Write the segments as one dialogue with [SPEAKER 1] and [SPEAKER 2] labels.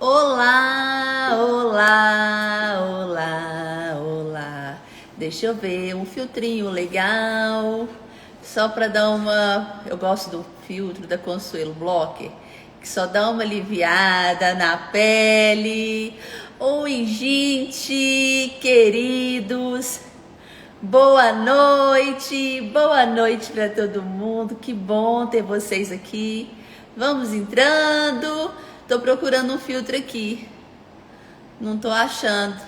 [SPEAKER 1] Olá, olá, olá, olá. Deixa eu ver, um filtrinho legal. Só para dar uma. Eu gosto do filtro da Consuelo Blocker, que só dá uma aliviada na pele. Oi, gente, queridos. Boa noite para todo mundo. Que bom ter vocês aqui. Vamos entrando. Tô procurando um filtro aqui. Não tô achando.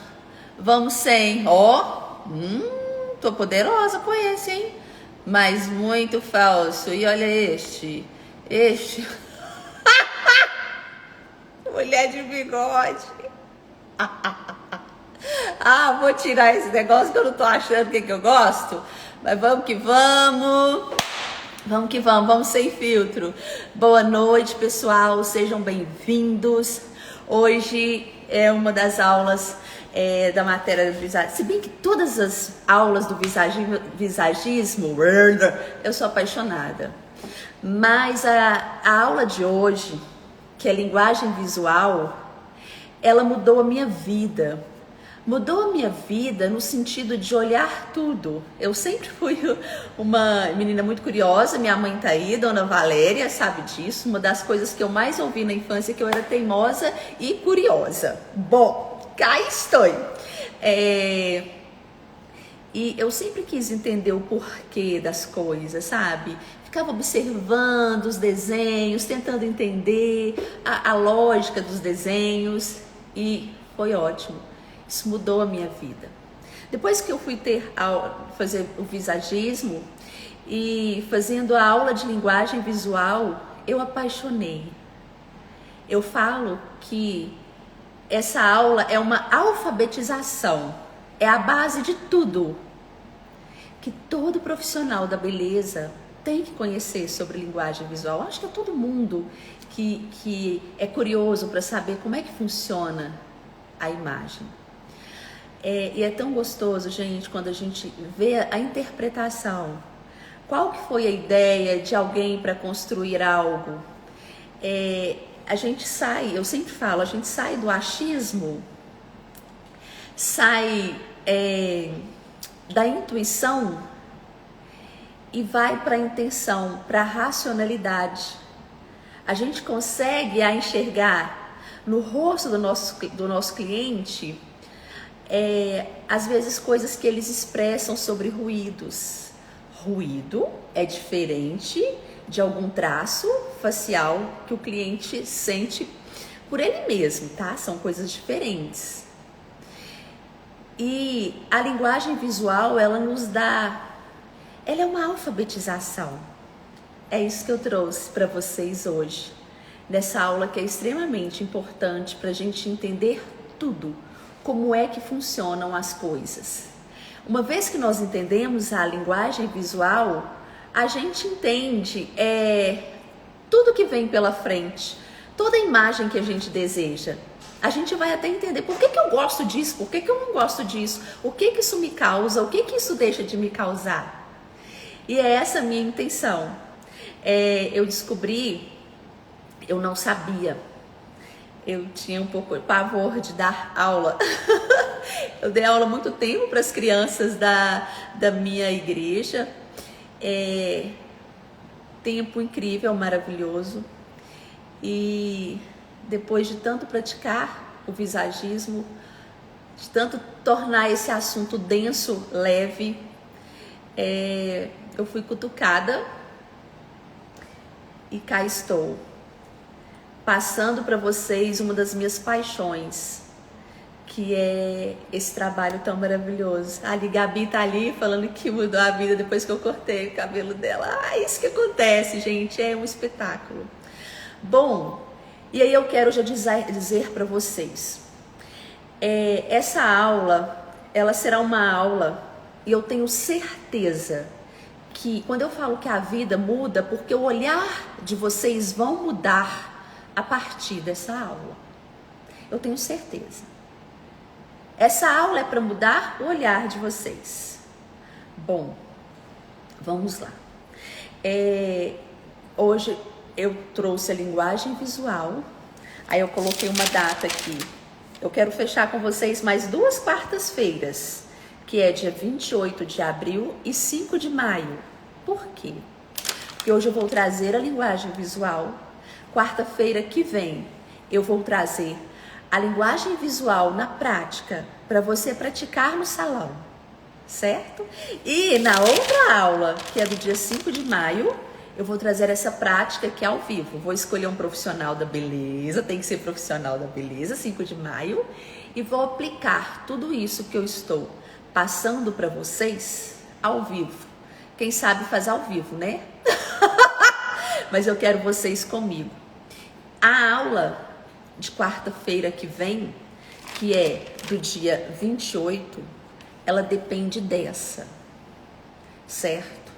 [SPEAKER 1] Vamos sem. Tô poderosa com esse, hein? Mas muito falso. E olha este. Este. Mulher de bigode. Vou tirar esse negócio que eu não tô achando o que eu gosto. Mas vamos que vamos. Vamos que vamos, vamos sem filtro. Boa noite, pessoal, sejam bem-vindos. Hoje é uma das aulas da matéria do visagismo. Se bem que todas as aulas do visagismo eu sou apaixonada. Mas a aula de hoje, que é linguagem visual, ela mudou a minha vida. Mudou a minha vida no sentido de olhar tudo. Eu sempre fui uma menina muito curiosa, minha mãe tá aí, Dona Valéria, sabe disso. Uma das coisas que eu mais ouvi na infância é que eu era teimosa e curiosa. Bom, cá estou. E eu sempre quis entender o porquê das coisas, sabe? Ficava observando os desenhos, tentando entender a lógica dos desenhos e foi ótimo. Isso mudou a minha vida. Depois que eu fui fazer o visagismo e fazendo a aula de linguagem visual, eu apaixonei. Eu falo que essa aula é uma alfabetização, é a base de tudo que todo profissional da beleza tem que conhecer sobre linguagem visual. Acho que é todo mundo que é curioso para saber como é que funciona a imagem. E é tão gostoso, gente, quando a gente vê a interpretação. Qual que foi a ideia de alguém para construir algo? A gente sai, eu sempre falo, a gente sai do achismo, sai da intuição e vai para a intenção, para a racionalidade. A gente consegue enxergar no rosto do nosso cliente às vezes coisas que eles expressam sobre ruídos. Ruído é diferente de algum traço facial que o cliente sente por ele mesmo, tá? São coisas diferentes. E a linguagem visual, ela é uma alfabetização. É isso que eu trouxe para vocês hoje, nessa aula que é extremamente importante para a gente entender tudo. Como é que funcionam as coisas. Uma vez que nós entendemos a linguagem visual, a gente entende tudo que vem pela frente, toda a imagem que a gente deseja. A gente vai até entender por que eu gosto disso, por que eu não gosto disso, o que isso me causa, o que isso deixa de me causar. E é essa a minha intenção. Eu descobri, eu não sabia. Eu tinha um pouco de pavor de dar aula. Eu dei aula há muito tempo para as crianças da minha igreja. Tempo incrível, maravilhoso. E depois de tanto praticar o visagismo, de tanto tornar esse assunto denso, leve, eu fui cutucada e cá estou. Passando para vocês uma das minhas paixões, que é esse trabalho tão maravilhoso. A Gabi tá ali falando que mudou a vida depois que eu cortei o cabelo dela. Isso que acontece, gente, é um espetáculo. Bom, e aí eu quero já dizer para vocês, essa aula, ela será uma aula, e eu tenho certeza que quando eu falo que a vida muda, porque o olhar de vocês vão mudar a partir dessa aula. Eu tenho certeza. Essa aula é para mudar o olhar de vocês. Bom, vamos lá. Hoje eu trouxe a linguagem visual, Aí eu coloquei uma data aqui. Eu quero fechar com vocês mais 2 quartas-feiras, que é dia 28 de abril e 5 de maio. Por quê? Porque hoje eu vou trazer a linguagem visual. Quarta-feira que vem eu vou trazer a linguagem visual na prática para você praticar no salão, certo? E na outra aula, que é do dia 5 de maio, eu vou trazer essa prática aqui ao vivo. Vou escolher um profissional da beleza, tem que ser profissional da beleza, 5 de maio, e vou aplicar tudo isso que eu estou passando para vocês ao vivo. Quem sabe faz ao vivo, né? Mas eu quero vocês comigo. A aula de quarta-feira que vem, que é do dia 28, ela depende dessa, certo?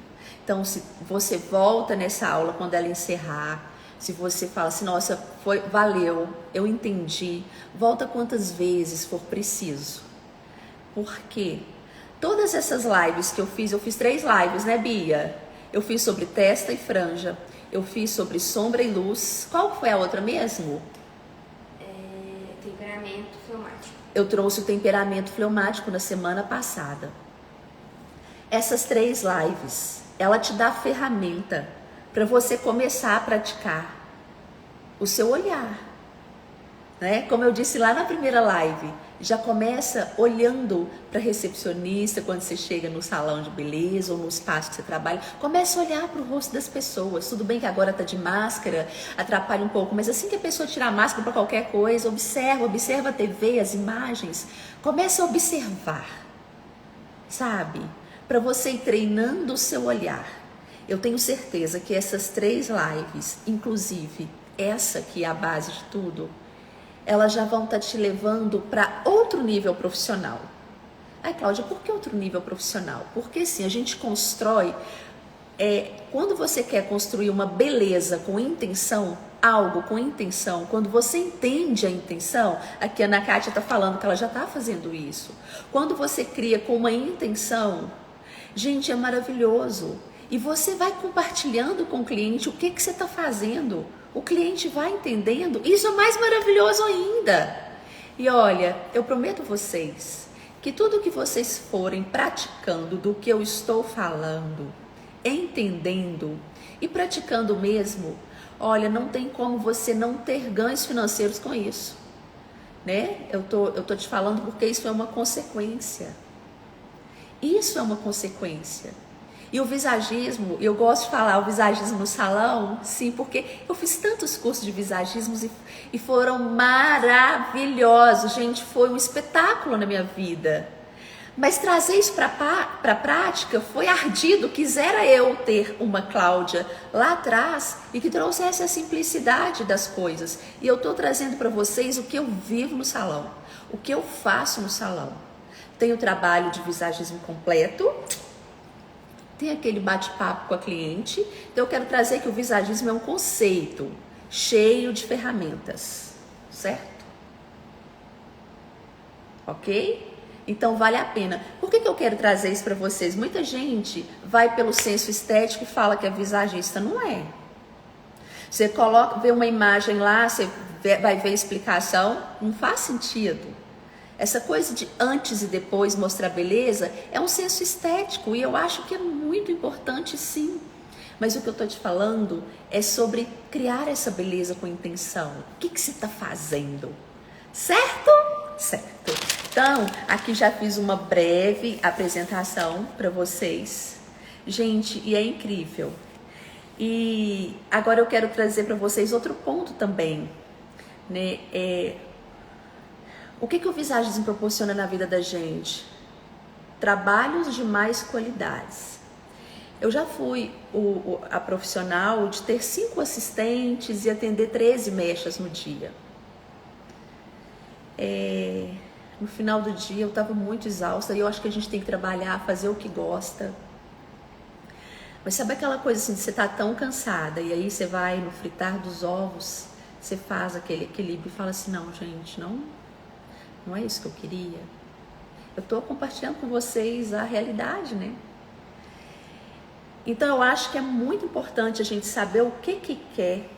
[SPEAKER 1] Então, se você volta nessa aula quando ela encerrar, se você fala assim, nossa, valeu, eu entendi, volta quantas vezes for preciso. Porque todas essas lives que eu fiz 3 lives, né, Bia? Eu fiz sobre testa e franja, eu fiz sobre sombra e luz. Qual foi a outra mesmo?
[SPEAKER 2] Temperamento fleumático.
[SPEAKER 1] Eu trouxe o temperamento fleumático na semana passada. Essas 3 lives, ela te dá a ferramenta para você começar a praticar o seu olhar, né? Como eu disse lá na primeira live, já começa olhando para a recepcionista quando você chega no salão de beleza ou no espaço que você trabalha. Começa a olhar para o rosto das pessoas. Tudo bem que agora tá de máscara, atrapalha um pouco, mas assim que a pessoa tirar a máscara para qualquer coisa, observa a TV, as imagens, começa a observar, sabe? Para você ir treinando o seu olhar. Eu tenho certeza que essas 3 lives, inclusive essa que é a base de tudo, elas já vão estar te levando para outro nível profissional. Ai, Cláudia, por que outro nível profissional? Porque assim, a gente constrói, quando você quer construir uma beleza com intenção, algo com intenção, quando você entende a intenção, aqui a Ana Kátia está falando que ela já está fazendo isso. Quando você cria com uma intenção, gente, é maravilhoso. E você vai compartilhando com o cliente o que você está fazendo. O cliente vai entendendo. Isso é mais maravilhoso ainda. E olha, eu prometo a vocês que tudo que vocês forem praticando do que eu estou falando, entendendo e praticando mesmo, olha, não tem como você não ter ganhos financeiros com isso, né? Eu tô te falando porque isso é uma consequência. Isso é uma consequência. E o visagismo, eu gosto de falar o visagismo no salão, sim, porque eu fiz tantos cursos de visagismos e foram maravilhosos, gente, foi um espetáculo na minha vida. Mas trazer isso para a prática foi ardido, quisera eu ter uma Cláudia lá atrás e que trouxesse a simplicidade das coisas. E eu estou trazendo para vocês o que eu vivo no salão, o que eu faço no salão. Tem o trabalho de visagismo completo, tem aquele bate-papo com a cliente. Então eu quero trazer que o visagismo é um conceito cheio de ferramentas, certo? Ok? Então vale a pena. Por que eu quero trazer isso para vocês? Muita gente vai pelo senso estético e fala que é visagista. Não é. Você vê uma imagem lá, você vai ver a explicação, não faz sentido. Essa coisa de antes e depois mostrar beleza é um senso estético e eu acho que é muito importante, sim. Mas o que eu estou te falando é sobre criar essa beleza com intenção. O que você está fazendo? Certo? Certo. Então, aqui já fiz uma breve apresentação para vocês. Gente, e é incrível. E agora eu quero trazer para vocês outro ponto também, né? O que o visagismo proporciona na vida da gente? Trabalhos de mais qualidades. Eu já fui a profissional de ter 5 assistentes e atender 13 mechas no dia. No final do dia eu estava muito exausta e eu acho que a gente tem que trabalhar, fazer o que gosta. Mas sabe aquela coisa assim de você estar tão cansada e aí você vai no fritar dos ovos, você faz aquele equilíbrio e fala assim, não, gente, não é isso que eu queria. Eu estou compartilhando com vocês a realidade, né? Então eu acho que é muito importante a gente saber o que quer,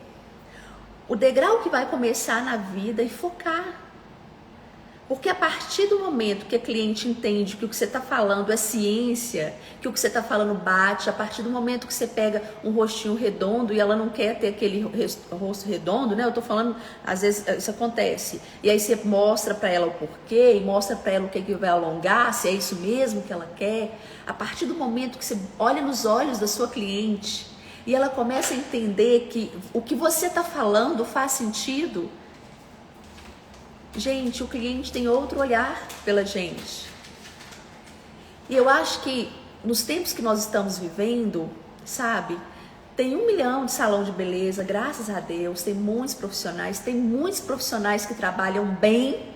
[SPEAKER 1] o degrau que vai começar na vida e focar. Porque a partir do momento que a cliente entende que o que você está falando é ciência, que o que você está falando bate, a partir do momento que você pega um rostinho redondo e ela não quer ter aquele rosto redondo, né? Eu estou falando, às vezes isso acontece. E aí você mostra para ela o porquê, e mostra para ela o que vai alongar, se é isso mesmo que ela quer. A partir do momento que você olha nos olhos da sua cliente e ela começa a entender que o que você está falando faz sentido, gente, o cliente tem outro olhar pela gente. E eu acho que nos tempos que nós estamos vivendo, sabe, tem 1 milhão de salão de beleza, graças a Deus, tem muitos profissionais que trabalham bem,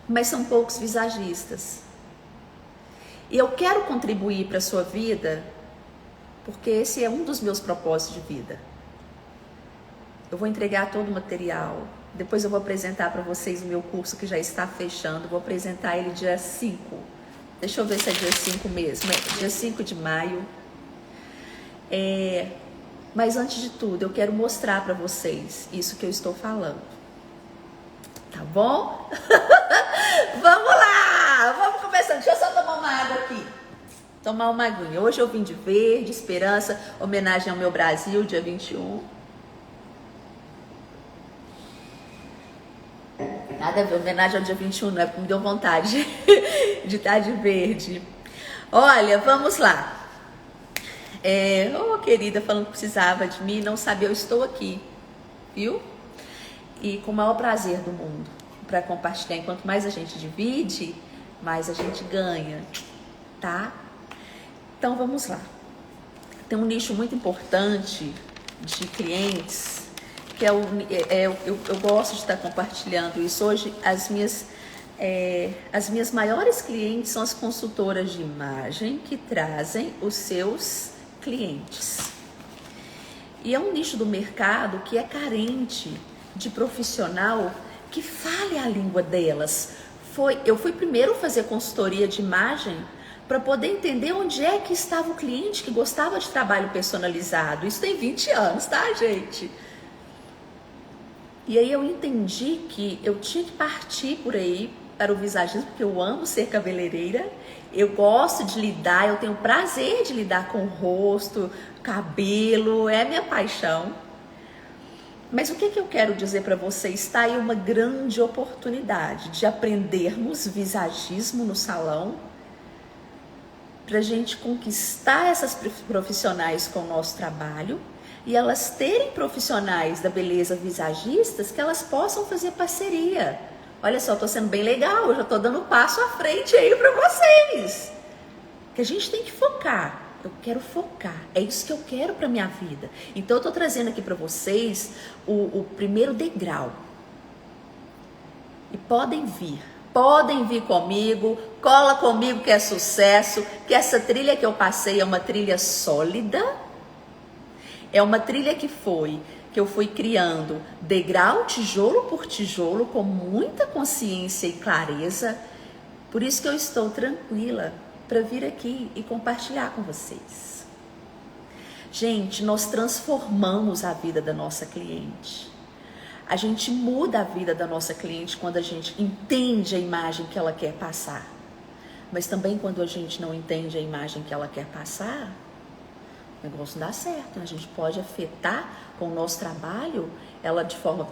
[SPEAKER 1] mas são poucos visagistas. E eu quero contribuir para a sua vida, porque esse é um dos meus propósitos de vida. Eu vou entregar todo o material. Depois eu vou apresentar para vocês o meu curso que já está fechando. Vou apresentar ele dia 5. Deixa eu ver se é dia 5 mesmo. É dia 5 de maio. Mas antes de tudo, eu quero mostrar para vocês isso que eu estou falando. Tá bom? Vamos lá! Vamos começar. Deixa eu só tomar uma água aqui. Tomar uma aguinha. Hoje eu vim de verde, esperança, homenagem ao meu Brasil, dia 21. Nada a ver, homenagem ao dia 21, não é porque me deu vontade de estar de verde. Olha, vamos lá. Querida, falando que precisava de mim, não sabia, eu estou aqui, viu? E com o maior prazer do mundo, para compartilhar. Enquanto mais a gente divide, mais a gente ganha, tá? Então, vamos lá. Tem um nicho muito importante de clientes, que eu gosto de estar compartilhando isso. Hoje, as minhas maiores clientes são as consultoras de imagem que trazem os seus clientes. E é um nicho do mercado que é carente de profissional que fale a língua delas. Eu fui primeiro fazer consultoria de imagem para poder entender onde é que estava o cliente que gostava de trabalho personalizado. Isso tem 20 anos, tá, gente? E aí eu entendi que eu tinha que partir por aí para o visagismo, porque eu amo ser cabeleireira, eu gosto de lidar, eu tenho prazer de lidar com o rosto, cabelo, é a minha paixão. Mas o que eu quero dizer para vocês? Está aí uma grande oportunidade de aprendermos visagismo no salão, para a gente conquistar essas profissionais com o nosso trabalho, e elas terem profissionais da beleza visagistas que elas possam fazer parceria. Olha só, tô sendo bem legal, eu já tô dando passo à frente aí para vocês. Que a gente tem que focar. Eu quero focar, é isso que eu quero para minha vida. Então eu tô trazendo aqui para vocês o primeiro degrau. E podem vir comigo, cola comigo que é sucesso, que essa trilha que eu passei é uma trilha sólida. É uma trilha que eu fui criando degrau, tijolo por tijolo, com muita consciência e clareza. Por isso que eu estou tranquila para vir aqui e compartilhar com vocês. Gente, nós transformamos a vida da nossa cliente. A gente muda a vida da nossa cliente quando a gente entende a imagem que ela quer passar. Mas também quando a gente não entende a imagem que ela quer passar, o negócio não dá certo. A gente pode afetar com o nosso trabalho ela de forma,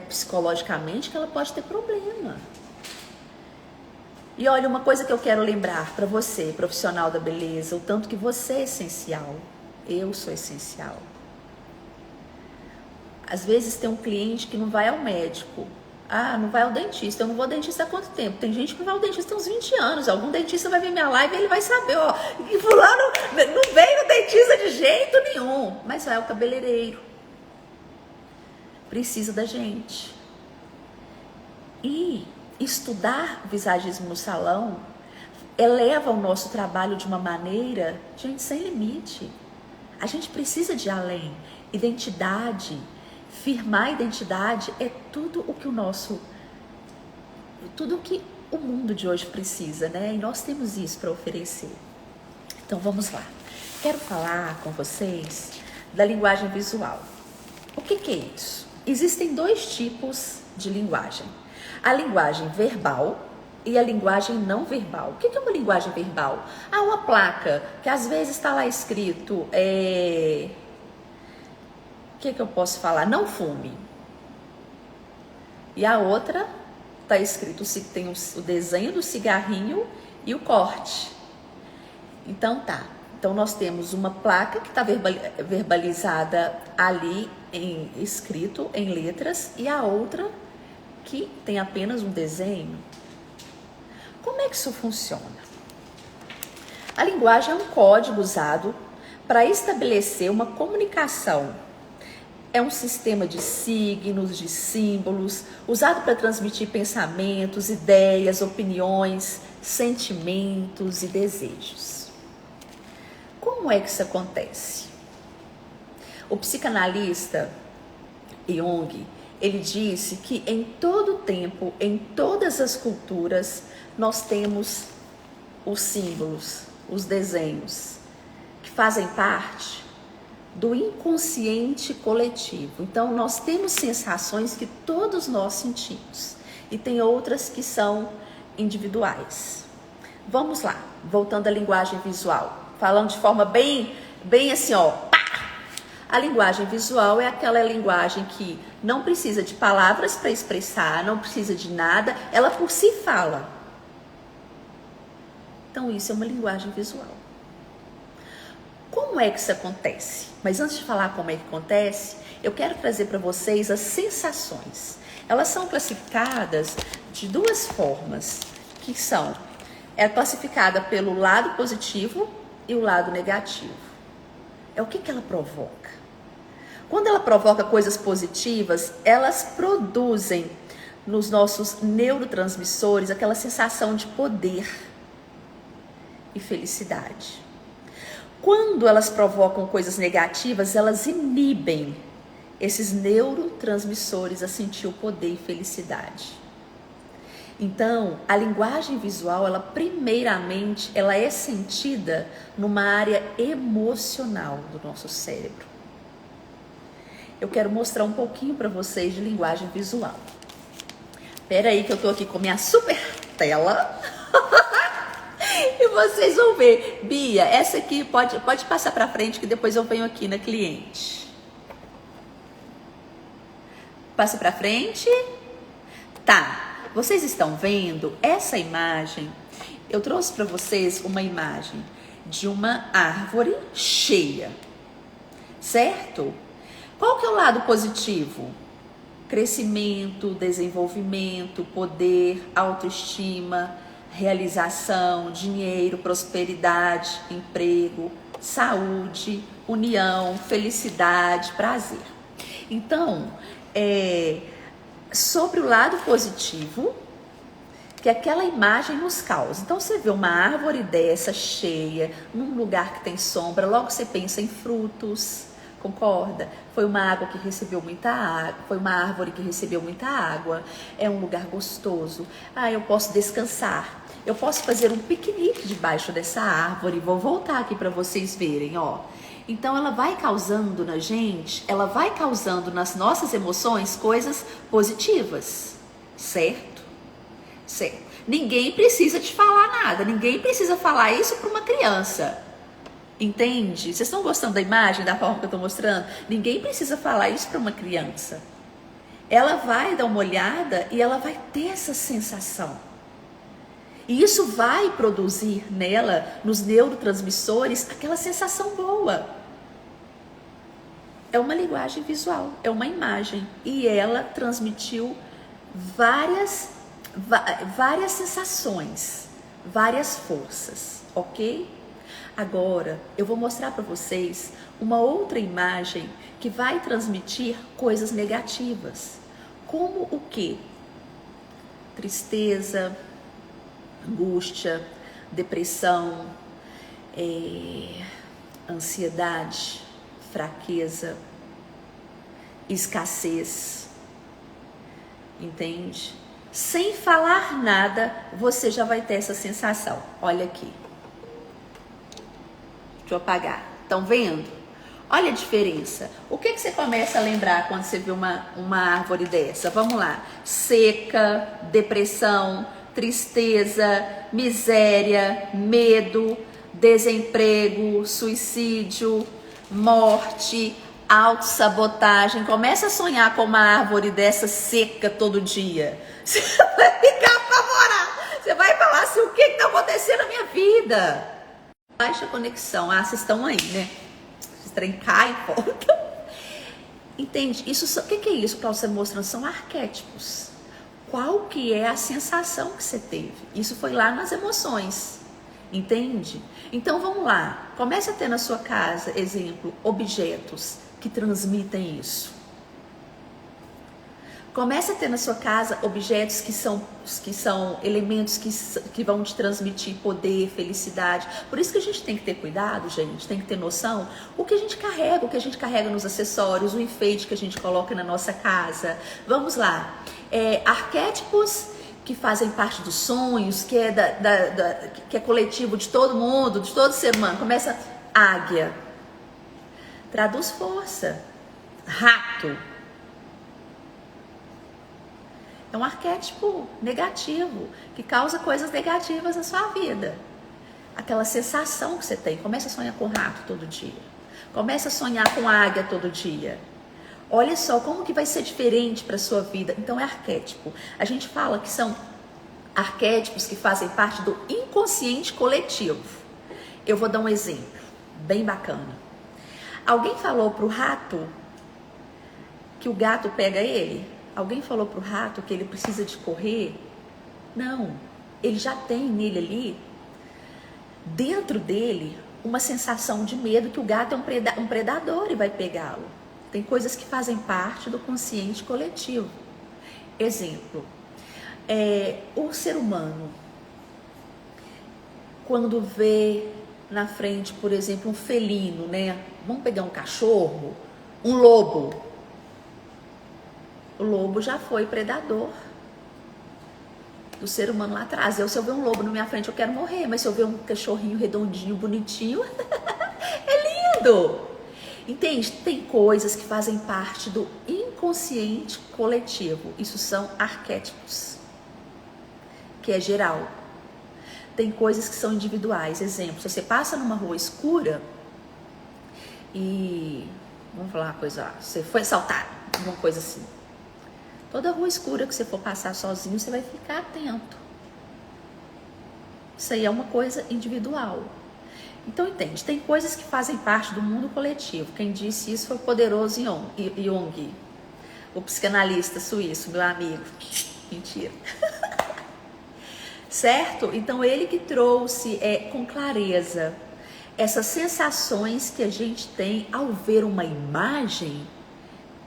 [SPEAKER 1] psicologicamente, que ela pode ter problema. E olha, uma coisa que eu quero lembrar para você, profissional da beleza, o tanto que você é essencial. Eu sou essencial. Às vezes tem um cliente que não vai ao médico. Ah, não vai ao dentista. Eu não vou ao dentista há quanto tempo? Tem gente que não vai ao dentista há uns 20 anos. Algum dentista vai ver minha live e ele vai saber, ó. E fulano não veio no dentista de jeito nenhum. Mas vai ao cabeleireiro. Precisa da gente. E estudar visagismo no salão eleva o nosso trabalho de uma maneira, gente, sem limite. A gente precisa de além. Identidade. Firmar identidade é tudo o que o mundo de hoje precisa, né? E nós temos isso para oferecer. Então vamos lá. Quero falar com vocês da linguagem visual. O que é isso? Existem dois tipos de linguagem. A linguagem verbal e a linguagem não verbal. O que é uma linguagem verbal? Uma placa que às vezes está lá escrito, o que eu posso falar? Não fume. E a outra está escrito, tem o desenho do cigarrinho e o corte. Então tá. Então nós temos uma placa que está verbalizada ali, escrito em letras, e a outra que tem apenas um desenho. Como é que isso funciona? A linguagem é um código usado para estabelecer uma comunicação. É um sistema de signos, de símbolos, usado para transmitir pensamentos, ideias, opiniões, sentimentos e desejos. Como é que isso acontece? O psicanalista Jung, ele disse que em todo tempo, em todas as culturas, nós temos os símbolos, os desenhos, que fazem parte do inconsciente coletivo. Então, nós temos sensações que todos nós sentimos e tem outras que são individuais. Vamos lá, voltando à linguagem visual, falando de forma bem assim, pá! A linguagem visual é aquela linguagem que não precisa de palavras para expressar, não precisa de nada, ela por si fala. Então, isso é uma linguagem visual. Como é que isso acontece? Mas antes de falar como é que acontece, eu quero trazer para vocês as sensações. Elas são classificadas de duas formas, que são, classificada pelo lado positivo e o lado negativo. O que ela provoca? Quando ela provoca coisas positivas, elas produzem nos nossos neurotransmissores aquela sensação de poder e felicidade. Quando elas provocam coisas negativas, elas inibem esses neurotransmissores a sentir o poder e felicidade. Então, a linguagem visual, primeiramente, ela é sentida numa área emocional do nosso cérebro. Eu quero mostrar um pouquinho para vocês de linguagem visual. Espera aí que eu tô aqui com minha super tela. E vocês vão ver. Bia, essa aqui pode passar para frente que depois eu venho aqui na cliente. Passa para frente. Tá. Vocês estão vendo essa imagem? Eu trouxe para vocês uma imagem de uma árvore cheia, certo? Qual que é o lado positivo? Crescimento, desenvolvimento, poder, autoestima, realização, dinheiro, prosperidade, emprego, saúde, união, felicidade, prazer. Então, sobre o lado positivo, que aquela imagem nos causa. Então, você vê uma árvore dessa cheia, num lugar que tem sombra, logo você pensa em frutos, concorda? Foi uma água que recebeu muita água, foi uma árvore que recebeu muita água, é um lugar gostoso. Eu posso descansar, eu posso fazer um piquenique debaixo dessa árvore. Vou voltar aqui para vocês verem, Então, ela vai causando na gente, ela vai causando nas nossas emoções coisas positivas, certo? Certo. Ninguém precisa te falar nada, ninguém precisa falar isso para uma criança. Entende? Vocês estão gostando da imagem, da forma que eu estou mostrando? Ninguém precisa falar isso para uma criança. Ela vai dar uma olhada e ela vai ter essa sensação. E isso vai produzir nela, nos neurotransmissores, aquela sensação boa. É uma linguagem visual, é uma imagem. E ela transmitiu várias sensações, várias forças, ok? Agora, eu vou mostrar para vocês uma outra imagem que vai transmitir coisas negativas. Como o quê? Tristeza, angústia, depressão, ansiedade, fraqueza, escassez, entende? Sem falar nada, você já vai ter essa sensação. Olha aqui. Deixa eu apagar. Estão vendo? Olha a diferença. O que você começa a lembrar quando você vê uma árvore dessa? Vamos lá. Seca, depressão, tristeza, miséria, medo, desemprego, suicídio, morte, autossabotagem. Começa a sonhar com uma árvore dessa seca todo dia. Você vai ficar apavorado. Você vai falar assim, o que está acontecendo na minha vida? Baixa conexão. Ah, vocês estão aí, né? Esse trem cai e volta. Entende? Isso, o que é isso que você mostrando? São arquétipos. Qual que é a sensação que você teve? Isso foi lá nas emoções. Entende? Então vamos lá. Comece a ter na sua casa, exemplo, objetos que transmitem isso. Comece a ter na sua casa objetos que são elementos que vão te transmitir poder, felicidade. Por isso que a gente tem que ter cuidado, gente, tem que ter noção o que a gente carrega nos acessórios, o enfeite que a gente coloca na nossa casa. Vamos lá. Arquétipos que fazem parte dos sonhos, que é coletivo de todo mundo, de todo ser humano. Começa águia. Traduz força. Rato. É um arquétipo negativo, que causa coisas negativas na sua vida. Aquela sensação que você tem. Começa a sonhar com rato todo dia. Começa a sonhar com águia todo dia. Olha só como que vai ser diferente para a sua vida. Então é arquétipo. A gente fala que são arquétipos que fazem parte do inconsciente coletivo. Eu vou dar um exemplo bem bacana. Alguém falou pro rato que o gato pega ele? Alguém falou pro rato que ele precisa de correr? Não, ele já tem nele ali, dentro dele, uma sensação de medo que o gato é um predador e vai pegá-lo. Tem coisas que fazem parte do consciente coletivo. Exemplo, o ser humano, quando vê na frente, por exemplo, um felino, né? Vamos pegar um cachorro, um lobo. O lobo já foi predador do ser humano lá atrás. Se eu ver um lobo na minha frente, eu quero morrer. Mas se eu ver um cachorrinho redondinho, bonitinho, é lindo. Entende? Tem coisas que fazem parte do inconsciente coletivo. Isso são arquétipos, que é geral. Tem coisas que são individuais. Exemplo, se você passa numa rua escura e... Vamos falar uma coisa, você foi assaltado, uma coisa assim. Toda rua escura que você for passar sozinho, você vai ficar atento. Isso aí é uma coisa individual. Então, entende? Tem coisas que fazem parte do mundo coletivo. Quem disse isso foi o poderoso Jung, o psicanalista suíço, meu amigo. Mentira. Certo? Então, ele que trouxe com clareza essas sensações que a gente tem ao ver uma imagem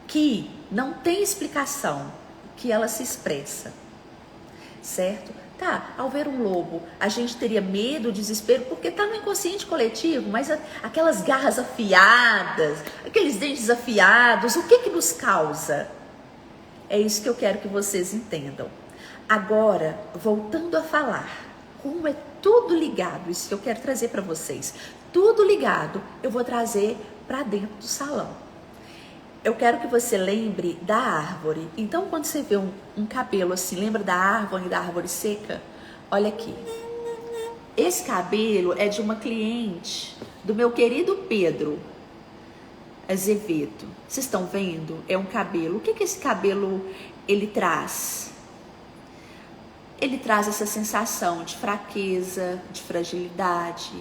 [SPEAKER 1] que não tem explicação, que ela se expressa, certo? Tá, ao ver um lobo, a gente teria medo, desespero, porque tá no inconsciente coletivo, mas aquelas garras afiadas, aqueles dentes afiados, o que que nos causa? É isso que eu quero que vocês entendam. Agora, voltando a falar, como é tudo ligado, isso que eu quero trazer para vocês, tudo ligado, eu vou trazer para dentro do salão. Eu quero que você lembre da árvore. Então, quando você vê um cabelo assim, lembra da árvore seca? Olha aqui. Esse cabelo é de uma cliente do meu querido Pedro Azevedo. Vocês estão vendo? É um cabelo. O que que esse cabelo ele traz? Ele traz essa sensação de fraqueza, de fragilidade.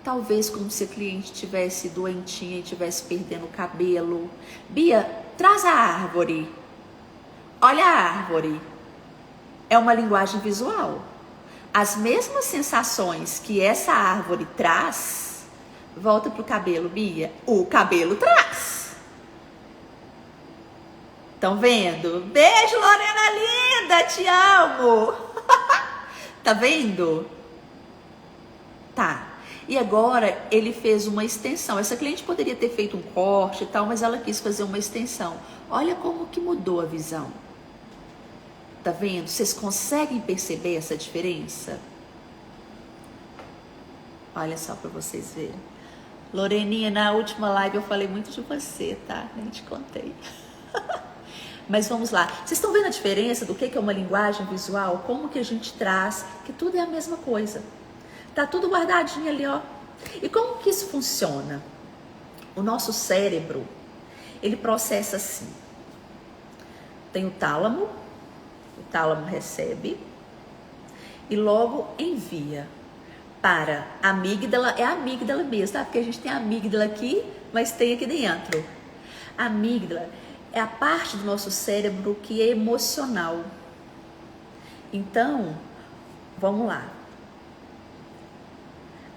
[SPEAKER 1] Talvez como se a cliente estivesse doentinha e estivesse perdendo o cabelo. Bia, traz a árvore. Olha a árvore. É uma linguagem visual. As mesmas sensações que essa árvore traz, volta pro cabelo, Bia. O cabelo traz. Estão vendo? Beijo, Lorena linda, te amo. Tá vendo? Tá. E agora ele fez uma extensão. Essa cliente poderia ter feito um corte e tal, mas ela quis fazer uma extensão. Olha como que mudou a visão. Tá vendo? Vocês conseguem perceber essa diferença? Olha só para vocês verem. Loreninha, na última live eu falei muito de você, tá? Nem te contei. Mas vamos lá. Vocês estão vendo a diferença do que é uma linguagem visual? Como que a gente traz, que tudo é a mesma coisa. Tá tudo guardadinho ali, ó. E como que isso funciona? O nosso cérebro, ele processa assim. Tem o tálamo recebe e logo envia para a amígdala, é a amígdala mesmo, tá? Porque a gente tem a amígdala aqui, mas tem aqui dentro. A amígdala é a parte do nosso cérebro que é emocional. Então, vamos lá.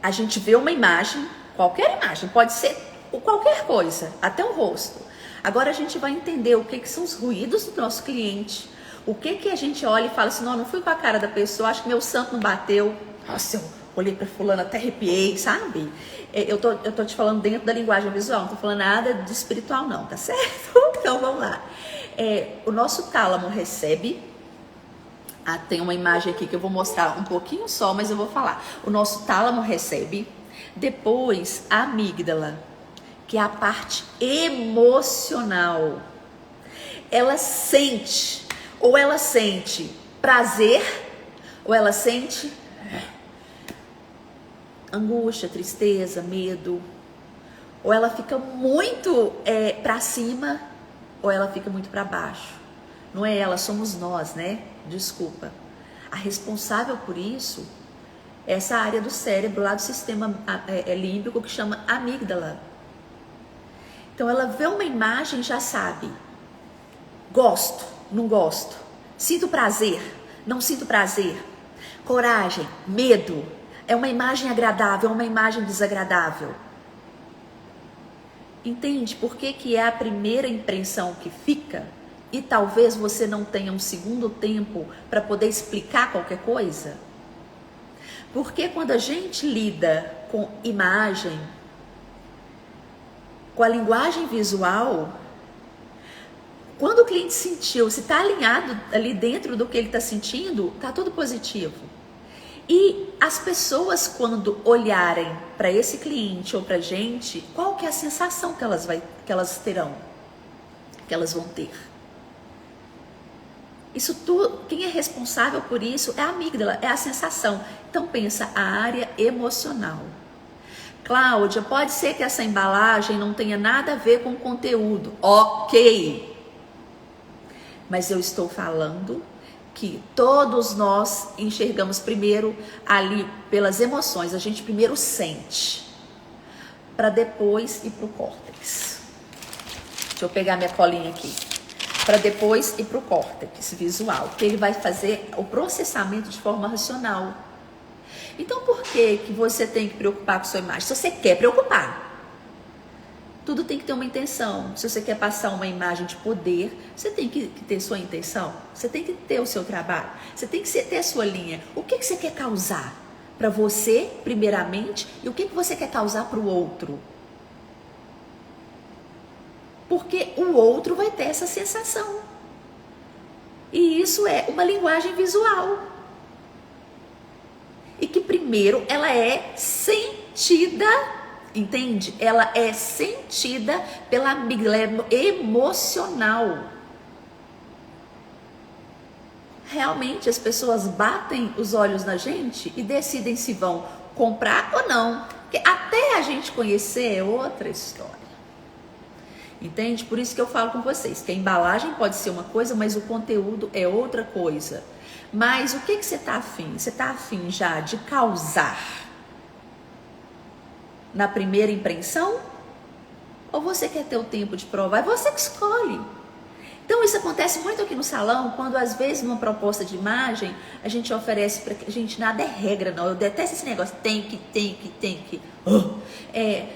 [SPEAKER 1] A gente vê uma imagem, qualquer imagem, pode ser qualquer coisa, até o rosto. Agora a gente vai entender o que são os ruídos do nosso cliente. O que a gente olha e fala assim, não fui com a cara da pessoa, acho que meu santo não bateu. Nossa, eu olhei pra fulano, até arrepiei, sabe? Eu tô te falando dentro da linguagem visual, não tô falando nada de espiritual não, tá certo? Então vamos lá. O nosso tálamo recebe, tem uma imagem aqui que eu vou mostrar um pouquinho só, mas eu vou falar. O nosso tálamo recebe, depois a amígdala, que é a parte emocional. Ela sente prazer, ou ela sente angústia, tristeza, medo, ou ela fica muito para cima, ou ela fica muito para baixo. Não é ela, somos nós, né? Desculpa. A responsável por isso é essa área do cérebro, lá do sistema límbico, que chama amígdala. Então ela vê uma imagem e já sabe. Gosto, não gosto. Sinto prazer, não sinto prazer. Coragem, medo. É uma imagem agradável, é uma imagem desagradável. Entende por que é a primeira impressão que fica? E talvez você não tenha um segundo tempo para poder explicar qualquer coisa? Porque quando a gente lida com imagem, com a linguagem visual, quando o cliente sentiu, se está alinhado ali dentro do que ele está sentindo, está tudo positivo. E as pessoas, quando olharem para esse cliente ou para a gente, qual que é a sensação que elas terão, que elas vão ter? Isso tudo, quem é responsável por isso é a amígdala, é a sensação. Então pensa, a área emocional. Cláudia, pode ser que essa embalagem não tenha nada a ver com o conteúdo. Ok. Mas eu estou falando que todos nós enxergamos primeiro ali pelas emoções. A gente primeiro sente, para depois ir para o córtex. Deixa eu pegar minha colinha aqui. Para depois ir para o córtex visual, que ele vai fazer o processamento de forma racional. Então por que você tem que preocupar com sua imagem? Se você quer preocupar, tudo tem que ter uma intenção. Se você quer passar uma imagem de poder, você tem que ter sua intenção. Você tem que ter o seu trabalho. Você tem que ter a sua linha. O que você quer causar para você, primeiramente, e o que você quer causar para o outro? Porque o outro vai ter essa sensação. E isso é uma linguagem visual. E que primeiro ela é sentida, entende? Ela é sentida pela amígdala emocional. Realmente as pessoas batem os olhos na gente e decidem se vão comprar ou não. Porque até a gente conhecer é outra história. Entende? Por isso que eu falo com vocês, que a embalagem pode ser uma coisa, mas o conteúdo é outra coisa. Mas o que você está afim? Você está afim já de causar na primeira impressão? Ou você quer ter o tempo de provar? É você que escolhe. Então isso acontece muito aqui no salão, quando às vezes numa proposta de imagem, a gente oferece para que... Gente, nada é regra não, eu detesto esse negócio, tem que.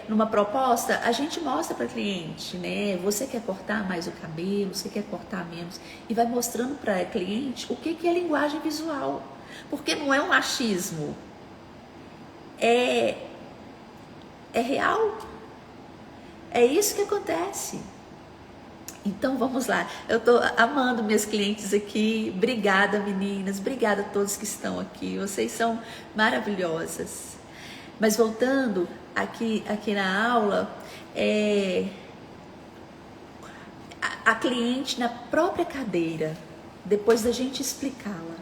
[SPEAKER 1] Numa proposta, a gente mostra para cliente, né? Você quer cortar mais o cabelo, você quer cortar menos, e vai mostrando para cliente o que é linguagem visual. Porque não é um achismo, é real, é isso que acontece. Então vamos lá, eu tô amando meus clientes aqui, obrigada meninas, obrigada a todos que estão aqui, vocês são maravilhosas. Mas voltando aqui na aula, a cliente na própria cadeira, depois da gente explicá-la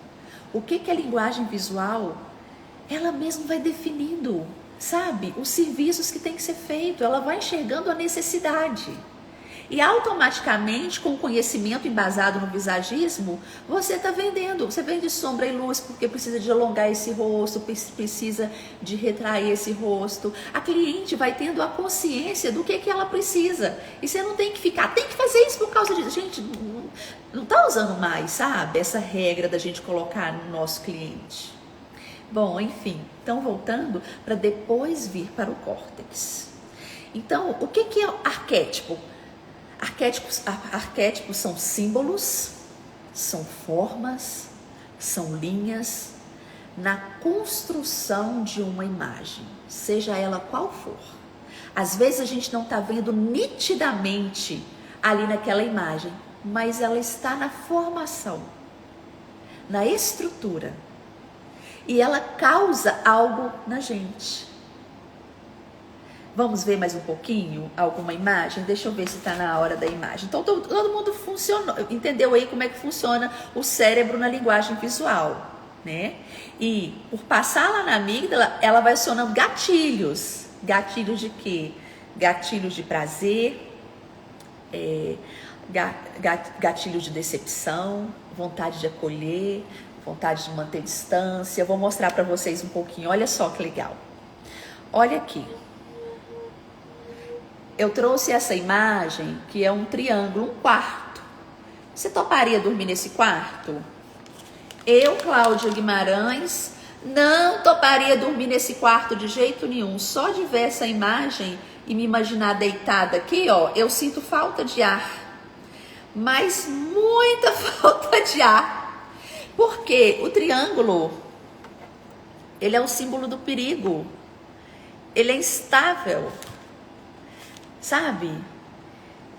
[SPEAKER 1] o que é linguagem visual, ela mesma vai definindo, sabe, os serviços que tem que ser feito, ela vai enxergando a necessidade. E automaticamente, com o conhecimento embasado no visagismo, você está vendendo. Você vende sombra e luz porque precisa de alongar esse rosto, precisa de retrair esse rosto. A cliente vai tendo a consciência do que ela precisa. E você não tem que ficar, tem que fazer isso por causa disso. Gente, não está usando mais, sabe, essa regra da gente colocar no nosso cliente. Bom, enfim, então voltando para depois vir para o córtex. Então, o que é arquétipo? Arquétipos são símbolos, são formas, são linhas na construção de uma imagem, seja ela qual for. Às vezes a gente não está vendo nitidamente ali naquela imagem, mas ela está na formação, na estrutura, e ela causa algo na gente. Vamos ver mais um pouquinho alguma imagem? Deixa eu ver se está na hora da imagem. Então, todo mundo entendeu aí como é que funciona o cérebro na linguagem visual, né? E por passar lá na amígdala, ela vai acionando gatilhos. Gatilhos de quê? Gatilhos de prazer, gatilhos de decepção, vontade de acolher, vontade de manter distância. Vou mostrar para vocês um pouquinho. Olha só que legal. Olha aqui. Eu trouxe essa imagem que é um triângulo, um quarto. Você toparia dormir nesse quarto? Eu, Cláudia Guimarães, não toparia dormir nesse quarto de jeito nenhum. Só de ver essa imagem e me imaginar deitada aqui, ó, eu sinto falta de ar. Mas muita falta de ar. Porque o triângulo, ele é o símbolo do perigo. Ele é instável. Sabe?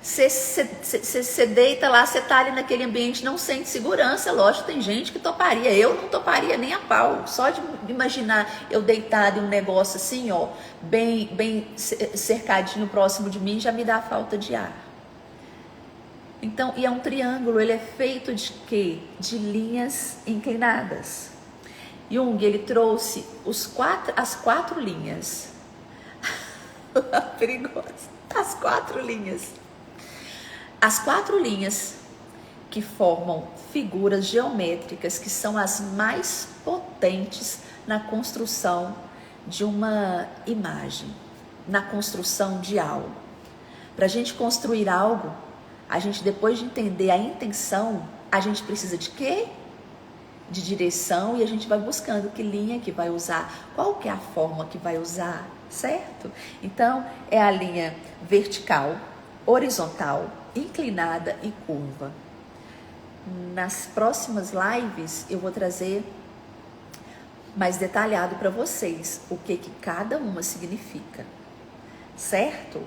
[SPEAKER 1] Você deita lá, você tá ali naquele ambiente, não sente segurança. Lógico, tem gente que toparia. Eu não toparia nem a pau. Só de imaginar eu deitada em um negócio assim, ó, bem cercadinho próximo de mim, já me dá falta de ar. Então, e é um triângulo, ele é feito de quê? De linhas inclinadas. Jung, ele trouxe as quatro linhas. Perigoso. As quatro linhas. As quatro linhas que formam figuras geométricas que são as mais potentes na construção de uma imagem, na construção de algo. Para a gente construir algo, a gente, depois de entender a intenção, a gente precisa de quê? De direção, e a gente vai buscando que linha que vai usar, qual que é a forma que vai usar, certo? Então, é a linha vertical, horizontal, inclinada e curva. Nas próximas lives, eu vou trazer mais detalhado para vocês o que cada uma significa, certo?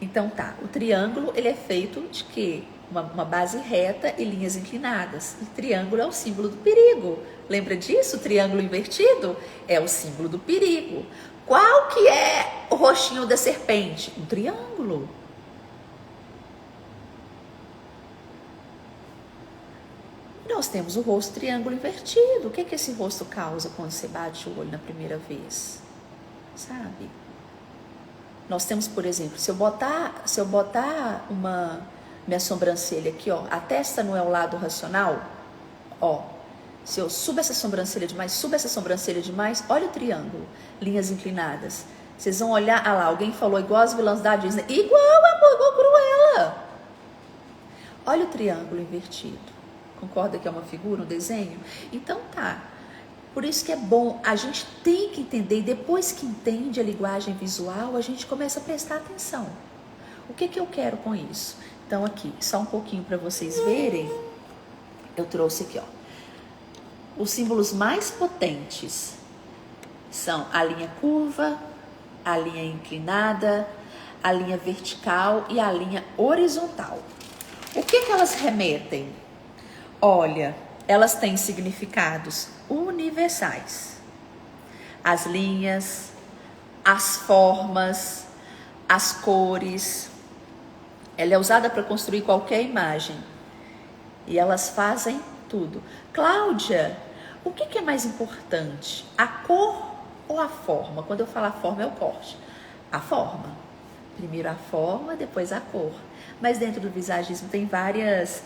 [SPEAKER 1] Então tá, o triângulo, ele é feito de quê? Uma base reta e linhas inclinadas. E triângulo é o símbolo do perigo. Lembra disso? O triângulo invertido é o símbolo do perigo. Qual que é o rostinho da serpente? Um triângulo. Nós temos o rosto triângulo invertido. O que esse rosto causa quando você bate o olho na primeira vez? Sabe? Nós temos, por exemplo, se eu botar minha sobrancelha aqui, ó, a testa não é o lado racional, ó, se eu subo essa sobrancelha demais, olha o triângulo, linhas inclinadas. Vocês vão olhar, lá, alguém falou igual as vilãs da Disney, igual, amor, igual Cruella. Olha o triângulo invertido. Concorda que é uma figura, um desenho? Então tá. Por isso que é bom, a gente tem que entender, e depois que entende a linguagem visual, a gente começa a prestar atenção. O que eu quero com isso? Então aqui, só um pouquinho para vocês verem, eu trouxe aqui, ó. Os símbolos mais potentes são a linha curva, a linha inclinada, a linha vertical e a linha horizontal. O que elas remetem? Olha, elas têm significados universais. As linhas, as formas, as cores. Ela é usada para construir qualquer imagem. E elas fazem tudo. Cláudia, o que é mais importante? A cor ou a forma? Quando eu falo a forma, é o corte. A forma. Primeiro a forma, depois a cor. Mas dentro do visagismo tem várias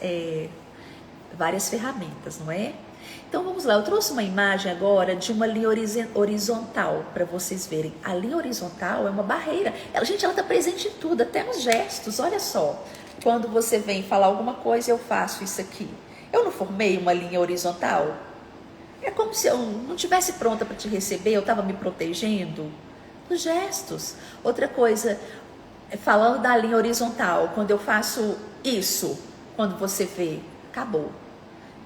[SPEAKER 1] ferramentas, não é? Então vamos lá, eu trouxe uma imagem agora de uma linha horizontal para vocês verem. A linha horizontal é uma barreira. Ela está presente em tudo, até nos gestos. Olha só, quando você vem falar alguma coisa, eu faço isso aqui. Eu não formei uma linha horizontal? É como se eu não estivesse pronta para te receber, eu estava me protegendo. Os gestos. Outra coisa, falando da linha horizontal, quando eu faço isso, quando você vê, acabou.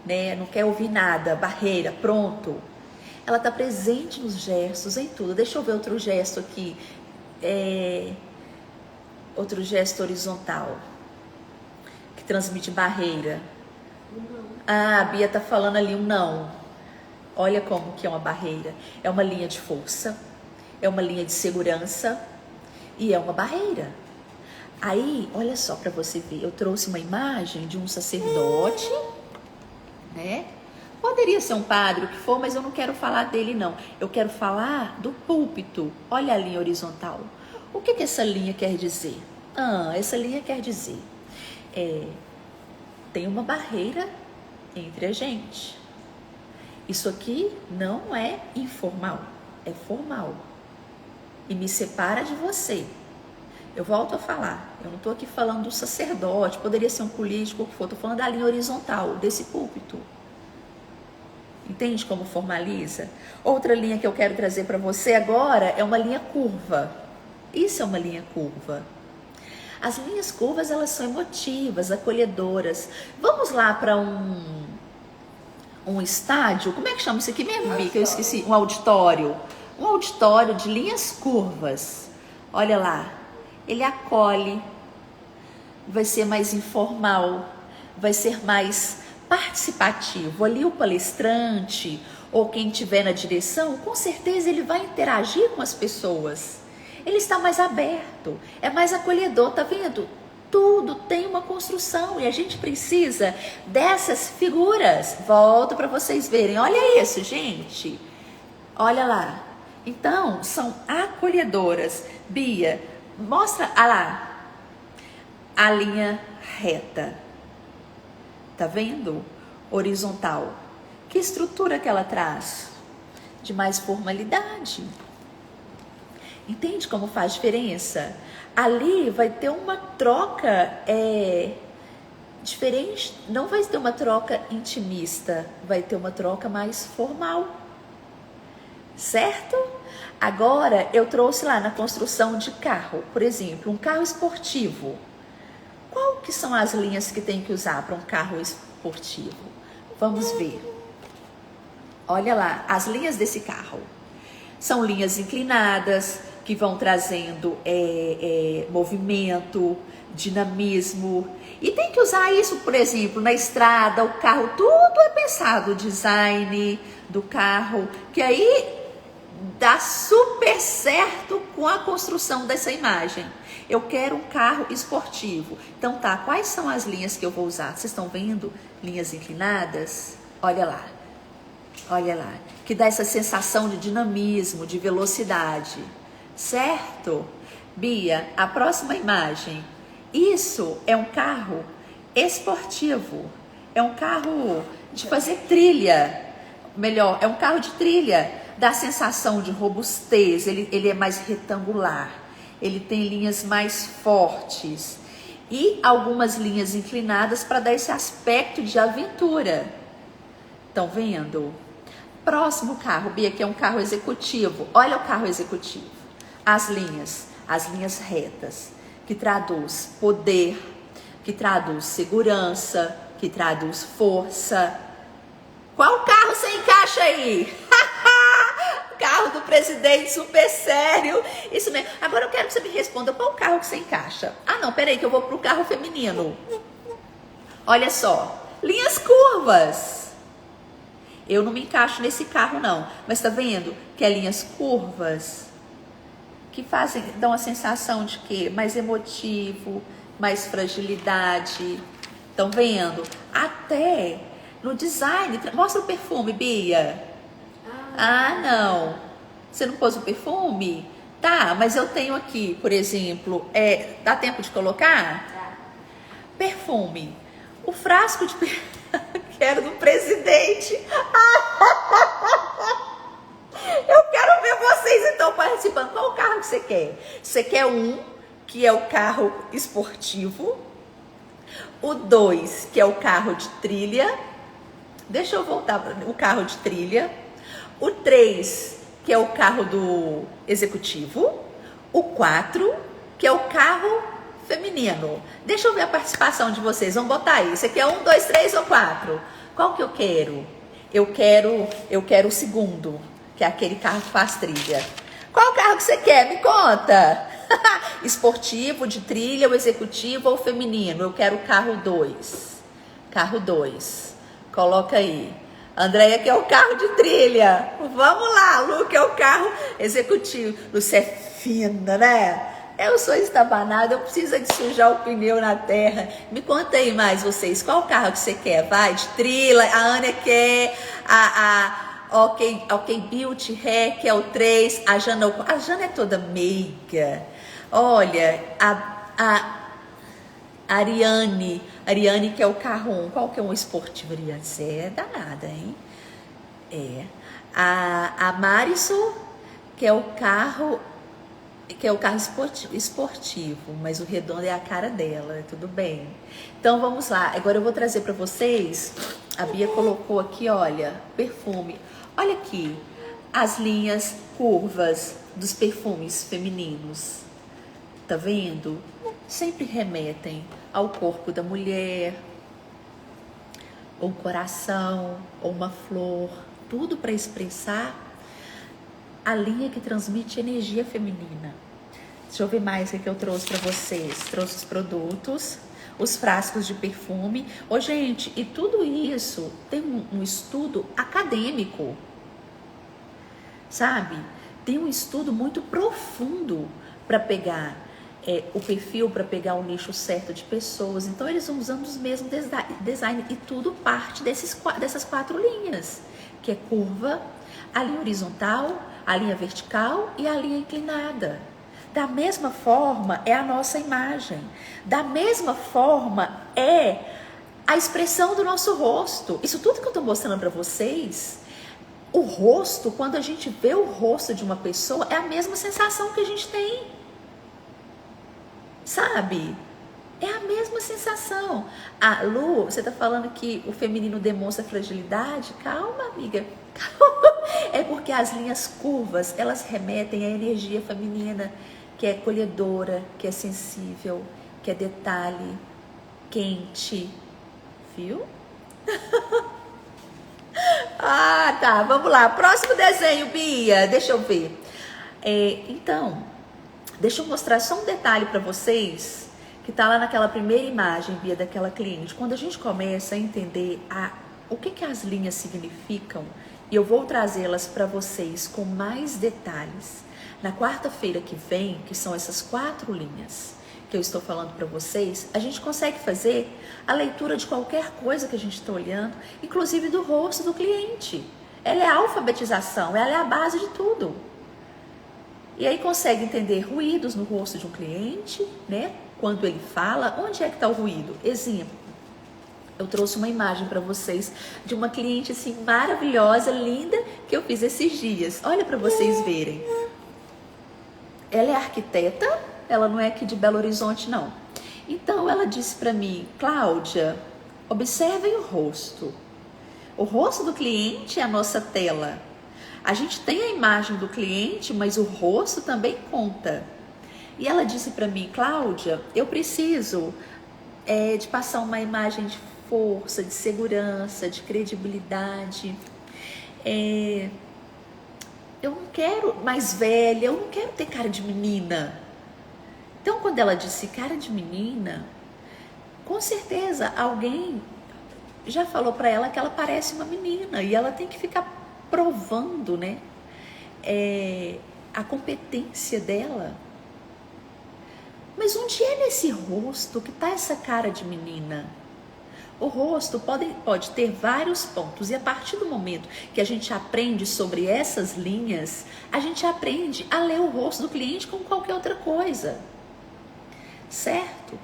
[SPEAKER 1] Né? Não quer ouvir nada, barreira, pronto. Ela está presente nos gestos, em tudo. Deixa eu ver outro gesto aqui. Outro gesto horizontal que transmite barreira. Ah, a Bia está falando ali um não. Olha como que é uma barreira. É uma linha de força, é uma linha de segurança e é uma barreira. Aí, olha só para você ver. Eu trouxe uma imagem de um sacerdote, né? Poderia ser um padre, o que for, mas eu não quero falar dele não. Eu quero falar do púlpito. Olha a linha horizontal. O que essa linha quer dizer? Essa linha quer dizer tem uma barreira entre a gente. Isso aqui não é informal, é formal. E me separa de você. Eu volto a falar, eu não estou aqui falando do sacerdote, poderia ser um político, o que for, estou falando da linha horizontal, desse púlpito. Entende como formaliza? Outra linha que eu quero trazer para você agora é uma linha curva. Isso é uma linha curva. As linhas curvas, elas são emotivas, acolhedoras. Vamos lá para um estádio, como é que chama isso aqui mesmo, Bica? Eu esqueci, um auditório. Um auditório de linhas curvas. Olha lá. Ele acolhe, vai ser mais informal, vai ser mais participativo. Ali o palestrante ou quem estiver na direção, com certeza ele vai interagir com as pessoas. Ele está mais aberto, é mais acolhedor, tá vendo? Tudo tem uma construção e a gente precisa dessas figuras. Volto para vocês verem, olha isso, gente. Olha lá. Então, são acolhedoras. Bia, mostra lá a linha reta. Tá vendo? Horizontal. Que estrutura que ela traz? De mais formalidade. Entende como faz diferença? Ali vai ter uma troca diferente. Não vai ter uma troca intimista. Vai ter uma troca mais formal. Certo? Agora, eu trouxe lá na construção de carro, por exemplo, um carro esportivo. Qual que são as linhas que tem que usar para um carro esportivo? Vamos ver. Olha lá, as linhas desse carro. São linhas inclinadas, que vão trazendo movimento, dinamismo. E tem que usar isso, por exemplo, na estrada, o carro, tudo é pensado, o design do carro, que aí dá super certo com a construção dessa imagem. Eu quero um carro esportivo. Então tá, quais são as linhas que eu vou usar? Vocês estão vendo? Linhas inclinadas? Olha lá. Olha lá. Que dá essa sensação de dinamismo, de velocidade. Certo? Bia, a próxima imagem. Isso é um carro esportivo. É um carro de fazer trilha. Melhor, é um carro de trilha. Dá sensação de robustez, ele é mais retangular, ele tem linhas mais fortes e algumas linhas inclinadas para dar esse aspecto de aventura. Estão vendo? Próximo carro, Bia, que é um carro executivo. Olha o carro executivo. As linhas retas, que traduz poder, que traduz segurança, que traduz força. Qual carro você encaixa aí? Carro do presidente, super sério. Isso mesmo. Agora eu quero que você me responda, qual carro que você encaixa? Ah, não, peraí, que eu vou pro carro feminino. Olha só, linhas curvas. Eu não me encaixo nesse carro, não. Mas tá vendo que é linhas curvas? que fazem, dão a sensação de quê? Mais emotivo, mais fragilidade. Estão vendo? Até no design. Mostra o perfume, Bia. Ah, não. Você não pôs o perfume? Tá, mas eu tenho aqui, por exemplo, dá tempo de colocar? Tá. Perfume. O frasco de perfume que era do presidente. Eu quero ver vocês então participando. Qual carro que você quer? Você quer um, que é o carro esportivo. O 2, que é o carro de trilha. Deixa eu voltar para o carro de trilha. O 3, que é o carro do executivo. O 4, que é o carro feminino. Deixa eu ver a participação de vocês. Vamos botar aí. Você quer 1, 2, 3 ou 4? Qual que eu quero? Eu quero o segundo, que é aquele carro que faz trilha. Qual carro que você quer? Me conta. Esportivo, de trilha, ou executivo ou feminino? Eu quero o carro 2. Carro 2. Coloca aí. Andréia quer o carro de trilha. Vamos lá, Lu quer o carro executivo. Lu, você é fina, né? Eu sou estabanada, eu preciso de sujar o pneu na terra. Me conta aí mais vocês, qual carro que você quer? Vai, de trilha, a Ana quer, Ok Beauty Hair, que é o 3, a Jana é toda meiga. Olha, a Ariane que é o carro 1, qual que é um esportivo, Ariane? Você é danada, hein? A Marisol, que é o carro esportivo, mas o redondo é a cara dela, tudo bem. Então vamos lá, agora eu vou trazer para vocês, a Bia colocou aqui, olha, perfume. Olha aqui, as linhas curvas dos perfumes femininos, tá vendo? Sempre remetem ao corpo da mulher, ou coração, ou uma flor, tudo para expressar a linha que transmite energia feminina. Deixa eu ver mais o que eu trouxe para vocês. Trouxe os produtos, os frascos de perfume. Ô, gente, e tudo isso tem um estudo acadêmico, sabe? Tem um estudo muito profundo para pegar o perfil, para pegar o nicho certo de pessoas. Então, eles vão usando os mesmos design e tudo parte dessas 4 linhas, que é curva, a linha horizontal, a linha vertical e a linha inclinada. Da mesma forma é a nossa imagem. Da mesma forma é a expressão do nosso rosto. Isso tudo que eu estou mostrando para vocês, o rosto, quando a gente vê o rosto de uma pessoa, é a mesma sensação que a gente tem. Sabe? É a mesma sensação. A Lu, você está falando que o feminino demonstra fragilidade? Calma, amiga. Calma. É porque as linhas curvas, elas remetem à energia feminina, que é acolhedora, que é sensível, que é detalhe, quente. Viu? Ah, tá. Vamos lá. Próximo desenho, Bia. Deixa eu ver. Então, deixa eu mostrar só um detalhe para vocês, que tá lá naquela primeira imagem, Bia, daquela cliente. Quando a gente começa a entender o que as linhas significam, e eu vou trazê-las para vocês com mais detalhes na quarta-feira que vem, que são essas 4 linhas que eu estou falando para vocês, a gente consegue fazer a leitura de qualquer coisa que a gente está olhando, inclusive do rosto do cliente. Ela é a alfabetização, ela é a base de tudo. E aí consegue entender ruídos no rosto de um cliente, né? Quando ele fala, onde é que está o ruído? Exemplo, eu trouxe uma imagem para vocês de uma cliente assim maravilhosa, linda, que eu fiz esses dias. Olha para vocês verem. Ela é arquiteta, ela não é aqui de Belo Horizonte, não. Então ela disse para mim, Cláudia, observem o rosto. O rosto do cliente é a nossa tela. A gente tem a imagem do cliente, mas o rosto também conta. E ela disse para mim, Cláudia, eu preciso de passar uma imagem de força, de segurança, de credibilidade. Eu não quero mais velha, eu não quero ter cara de menina. Então, quando ela disse cara de menina, com certeza alguém já falou para ela que ela parece uma menina e ela tem que ficar provando, né? a competência dela. Mas onde é nesse rosto que está essa cara de menina? O rosto pode ter vários pontos, e a partir do momento que a gente aprende sobre essas linhas, a gente aprende a ler o rosto do cliente como qualquer outra coisa, certo?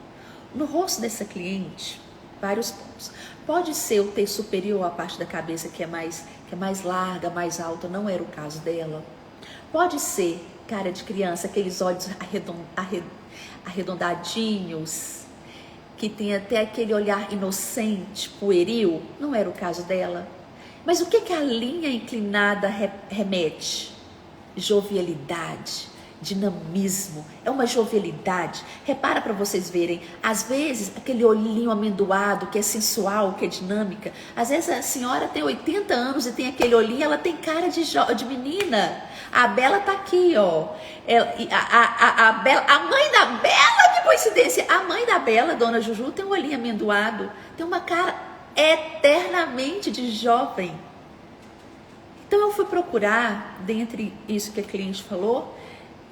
[SPEAKER 1] No rosto dessa cliente, vários pontos. Pode ser o T superior, a parte da cabeça que é mais larga, mais alta, não era o caso dela. Pode ser cara de criança, aqueles olhos arredondadinhos, que tem até aquele olhar inocente, pueril, não era o caso dela. Mas o que a linha inclinada remete? Jovialidade, dinamismo, é uma jovialidade. Repara para vocês verem, às vezes aquele olhinho amendoado, que é sensual, que é dinâmica, às vezes a senhora tem 80 anos e tem aquele olhinho, ela tem cara de menina. A Bela tá aqui, ó. A mãe da Bela, que coincidência! A mãe da Bela, Dona Juju, tem um olhinho amendoado, tem uma cara eternamente de jovem. Então eu fui procurar, dentre isso que a cliente falou,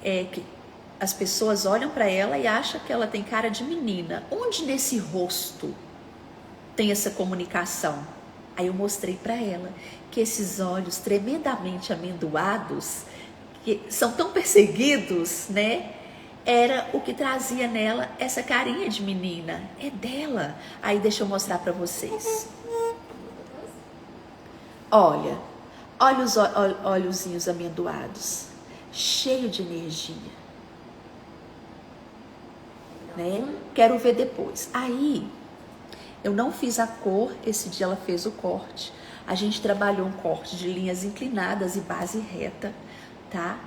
[SPEAKER 1] que as pessoas olham para ela e acham que ela tem cara de menina. Onde nesse rosto tem essa comunicação? Aí eu mostrei para ela que esses olhos tremendamente amendoados, que são tão perseguidos, né? Era o que trazia nela essa carinha de menina. É dela. Aí deixa eu mostrar para vocês. Olha os olhozinhos amendoados, cheio de energia, né? Quero ver depois. Aí eu não fiz a cor, esse dia ela fez o corte. A gente trabalhou um corte de linhas inclinadas e base reta, tá?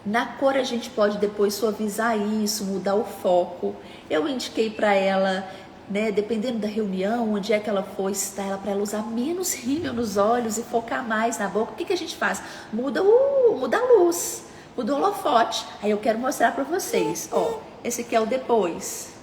[SPEAKER 1] Na cor a gente pode depois suavizar isso, mudar o foco. Eu indiquei para ela, né, dependendo da reunião, onde é que ela foi, citar ela para ela usar menos rímel nos olhos e focar mais na boca. O que a gente faz? Muda a luz, muda o holofote. Aí eu quero mostrar para vocês, ó, esse aqui é o depois.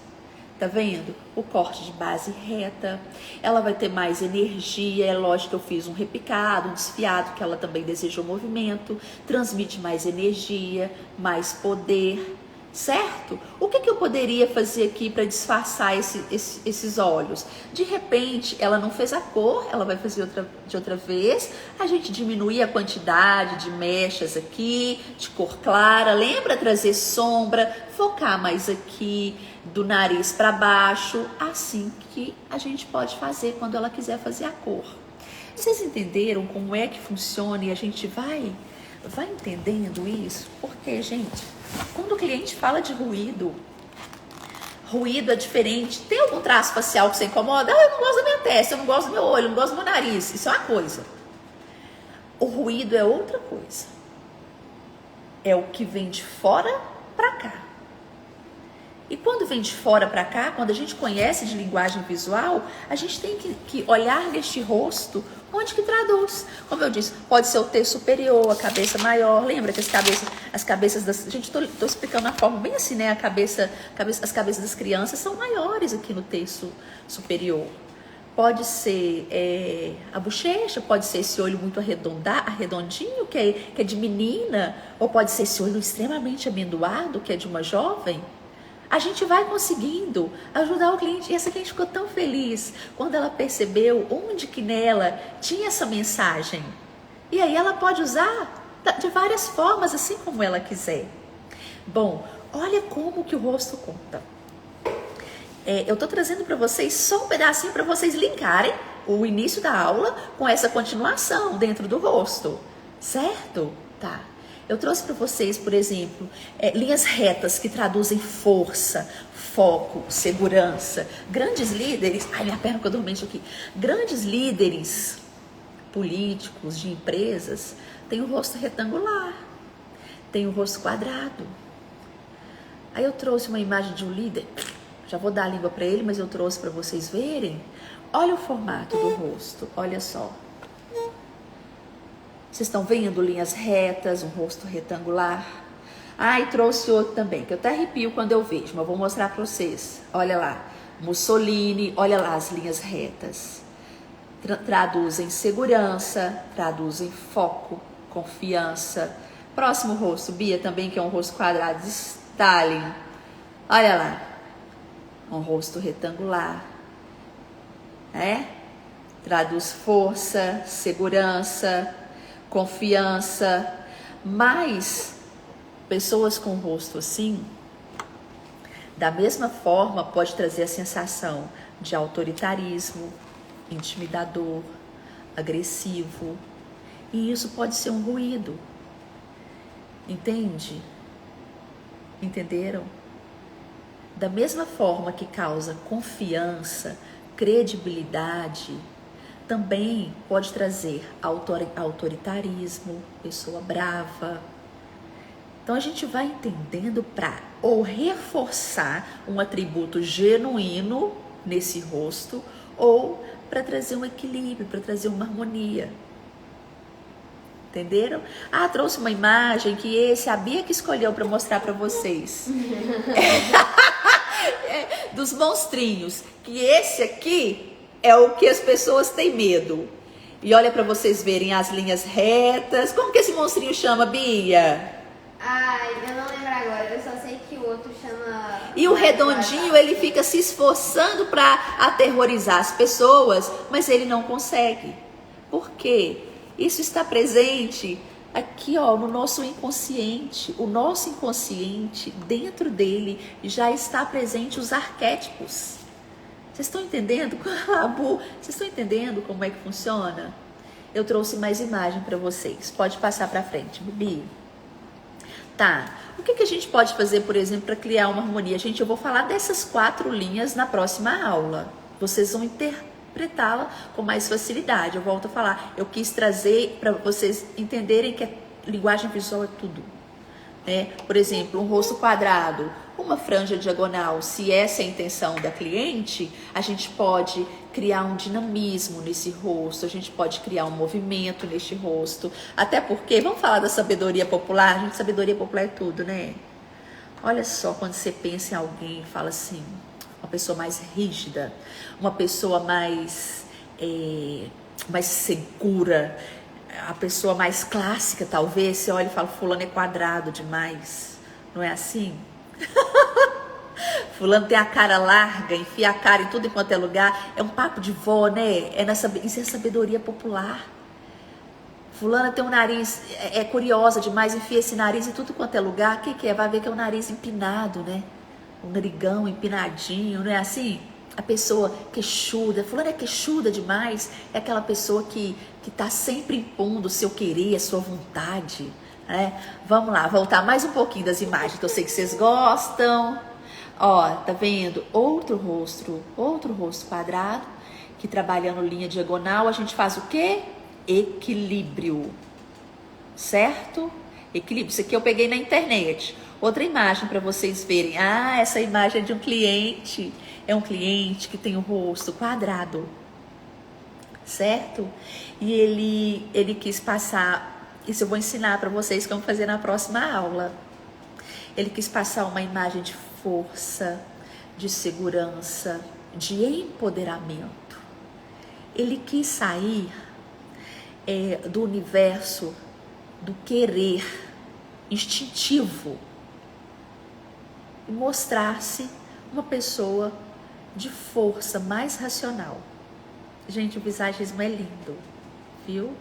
[SPEAKER 1] Tá vendo? O corte de base reta, ela vai ter mais energia, é lógico que eu fiz um repicado, um desfiado, que ela também desejou movimento, transmite mais energia, mais poder, certo? O que eu poderia fazer aqui para disfarçar esses olhos? De repente, ela não fez a cor, ela vai fazer de outra vez, a gente diminuir a quantidade de mechas aqui, de cor clara, lembra trazer sombra, focar mais aqui, do nariz para baixo, assim que a gente pode fazer quando ela quiser fazer a cor. Vocês entenderam como é que funciona e a gente vai entendendo isso? Porque, gente, quando o cliente fala de ruído é diferente. Tem algum traço facial que você incomoda? Eu não gosto da minha testa, eu não gosto do meu olho, eu não gosto do meu nariz. Isso é uma coisa. O ruído é outra coisa. É o que vem de fora para cá. E quando vem de fora para cá, quando a gente conhece de linguagem visual, a gente tem que olhar neste rosto onde que traduz. Como eu disse, pode ser o T superior, a cabeça maior. Lembra que as cabeças das... Gente, tô explicando a forma bem assim, né? As cabeças das crianças são maiores aqui no T superior. Pode ser a bochecha, pode ser esse olho muito arredondinho, que é de menina, ou pode ser esse olho extremamente amendoado, que é de uma jovem. A gente vai conseguindo ajudar o cliente. E essa cliente ficou tão feliz quando ela percebeu onde que nela tinha essa mensagem. E aí ela pode usar de várias formas, assim como ela quiser. Bom, olha como que o rosto conta. Eu tô trazendo para vocês só um pedacinho para vocês linkarem o início da aula com essa continuação dentro do rosto. Certo? Tá. Eu trouxe para vocês, por exemplo, linhas retas que traduzem força, foco, segurança. Grandes líderes... Ai, minha perna ficou dormente aqui. Grandes líderes políticos, de empresas, têm o rosto retangular, têm o rosto quadrado. Aí eu trouxe uma imagem de um líder... Já vou dar a língua para ele, mas eu trouxe para vocês verem. Olha o formato do rosto, olha só. Vocês estão vendo linhas retas, um rosto retangular? E trouxe outro também, que eu até arrepio quando eu vejo, mas vou mostrar para vocês. Olha lá, Mussolini, olha lá as linhas retas. Traduzem segurança, traduzem foco, confiança, Próximo rosto, Bia, também que é um rosto quadrado, de Stalin. Olha lá. Um rosto retangular. Traduz força, segurança, confiança. Mas pessoas com rosto assim, da mesma forma, pode trazer a sensação de autoritarismo, intimidador, agressivo. E isso pode ser um ruído. Entende? Entenderam? Da mesma forma que causa confiança, credibilidade, também pode trazer autoritarismo, pessoa brava. Então a gente vai entendendo para ou reforçar um atributo genuíno nesse rosto, ou para trazer um equilíbrio, para trazer uma harmonia. Entenderam? Ah, trouxe uma imagem que a Bia que escolheu para mostrar para vocês. Dos monstrinhos. Que esse aqui é o que as pessoas têm medo. E olha para vocês verem as linhas retas. Como que esse monstrinho chama, Bia?
[SPEAKER 2] Ai, eu não lembro agora. Eu só sei que o outro chama...
[SPEAKER 1] E o redondinho, ele fica se esforçando para aterrorizar as pessoas, mas ele não consegue. Por quê? Isso está presente aqui, ó, no nosso inconsciente. O nosso inconsciente, dentro dele, já está presente os arquétipos. Vocês estão entendendo? Vocês estão entendendo como é que funciona? Eu trouxe mais imagem para vocês. Pode passar para frente, Bibi. Tá. O que a gente pode fazer, por exemplo, para criar uma harmonia? Gente, eu vou falar dessas 4 linhas na próxima aula. Vocês vão interpretá-la com mais facilidade. Eu volto a falar. Eu quis trazer para vocês entenderem que a linguagem visual é tudo. Por exemplo, um rosto quadrado, uma franja diagonal, se essa é a intenção da cliente, a gente pode criar um dinamismo nesse rosto, a gente pode criar um movimento neste rosto, até porque, vamos falar da sabedoria popular? Gente, sabedoria popular é tudo, né? Olha só, quando você pensa em alguém e fala assim, uma pessoa mais rígida, uma pessoa mais segura, a pessoa mais clássica, talvez, você olha e fala, fulano é quadrado demais. Não é assim? Fulano tem a cara larga, enfia a cara em tudo enquanto é lugar. É um papo de vó, né? Isso é sabedoria popular. Fulana tem um nariz, é curiosa demais, enfia esse nariz em tudo quanto é lugar. O que é? Vai ver que é um nariz empinado, né? Um narigão empinadinho, não é assim? A pessoa queixuda, fulana é queixuda demais, é aquela pessoa que tá sempre impondo o seu querer, a sua vontade, né? Vamos lá, voltar mais um pouquinho das imagens, que eu sei que vocês gostam. Ó, tá vendo? Outro rosto quadrado, que trabalhando linha diagonal, a gente faz o quê? Equilíbrio, certo? Equilíbrio, isso aqui eu peguei na internet. Outra imagem para vocês verem. Ah, essa imagem é de um cliente. É um cliente que tem o rosto quadrado, certo? E ele quis passar, isso eu vou ensinar para vocês como fazer na próxima aula. Ele quis passar uma imagem de força, de segurança, de empoderamento. Ele quis sair do universo do querer instintivo e mostrar-se uma pessoa de força mais racional. Gente, o visagismo é lindo, viu?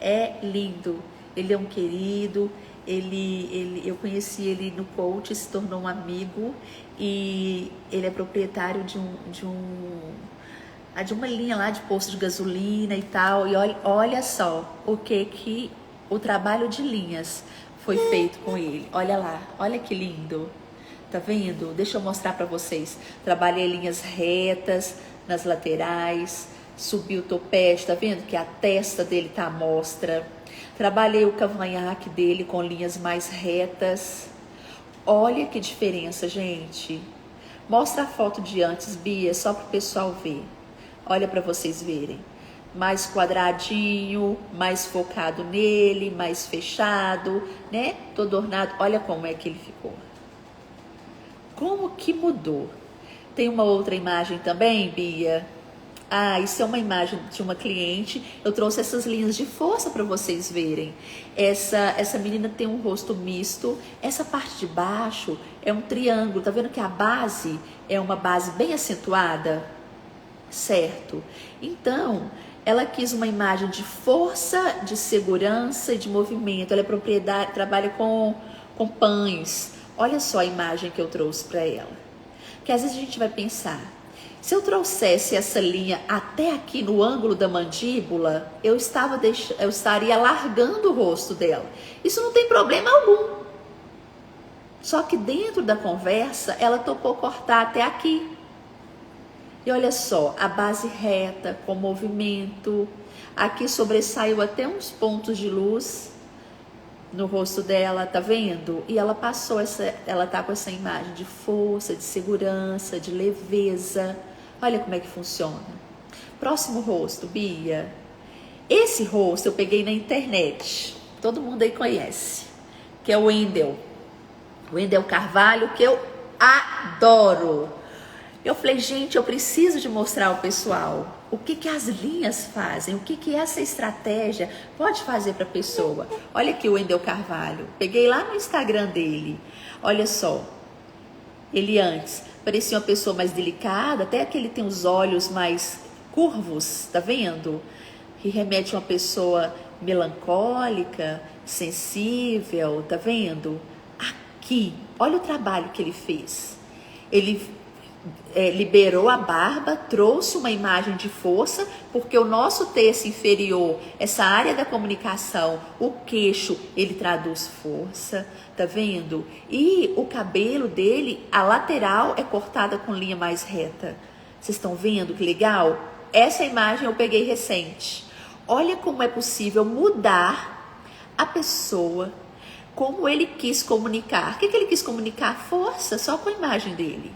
[SPEAKER 1] É lindo. Ele é um querido, eu conheci ele no coach, se tornou um amigo e ele é proprietário de uma linha lá de posto de gasolina e tal. E olha só que o trabalho de linhas foi feito com ele. Olha lá, olha que lindo. Tá vendo? Deixa eu mostrar para vocês. Trabalhei linhas retas nas laterais, subi o topete, tá vendo que a testa dele tá à mostra. Trabalhei o cavanhaque dele com linhas mais retas. Olha que diferença, gente. Mostra a foto de antes, Bia, só para o pessoal ver. Olha para vocês verem. Mais quadradinho, mais focado nele, mais fechado, né? Todo ornado. Olha como é que ele ficou. Como que mudou? Tem uma outra imagem também, Bia? Isso é uma imagem de uma cliente. Eu trouxe essas linhas de força para vocês verem. Essa menina tem um rosto misto. Essa parte de baixo é um triângulo. Tá vendo que a base é uma base bem acentuada? Certo? Então, ela quis uma imagem de força, de segurança e de movimento. Ela é proprietária, trabalha com pães. Olha só a imagem que eu trouxe para ela. Que às vezes a gente vai pensar, se eu trouxesse essa linha até aqui no ângulo da mandíbula, eu estaria largando o rosto dela. Isso não tem problema algum. Só que dentro da conversa, ela topou cortar até aqui. E olha só, a base reta, com movimento. Aqui sobressaiu até uns pontos de luz no rosto dela, tá vendo? E ela ela tá com essa imagem de força, de segurança, de leveza. Olha como é que funciona. Próximo rosto, Bia. Esse rosto eu peguei na internet. Todo mundo aí conhece. Que é o Wendel. Wendel Carvalho, que eu adoro. Eu falei, gente, eu preciso de mostrar ao pessoal o que as linhas fazem, o que essa estratégia pode fazer para a pessoa. Olha aqui o Wendel Carvalho, peguei lá no Instagram dele. Olha só, ele antes parecia uma pessoa mais delicada, até que ele tem os olhos mais curvos, tá vendo? Que remete a uma pessoa melancólica, sensível, tá vendo? Aqui, olha o trabalho que ele fez. Ele liberou a barba, trouxe uma imagem de força, porque o nosso terço inferior, essa área da comunicação, o queixo, ele traduz força, tá vendo? E o cabelo dele, a lateral é cortada com linha mais reta. Vocês estão vendo que legal? Essa imagem eu peguei recente. Olha como é possível mudar a pessoa, como ele quis comunicar. O que ele quis comunicar? Força, só com a imagem dele.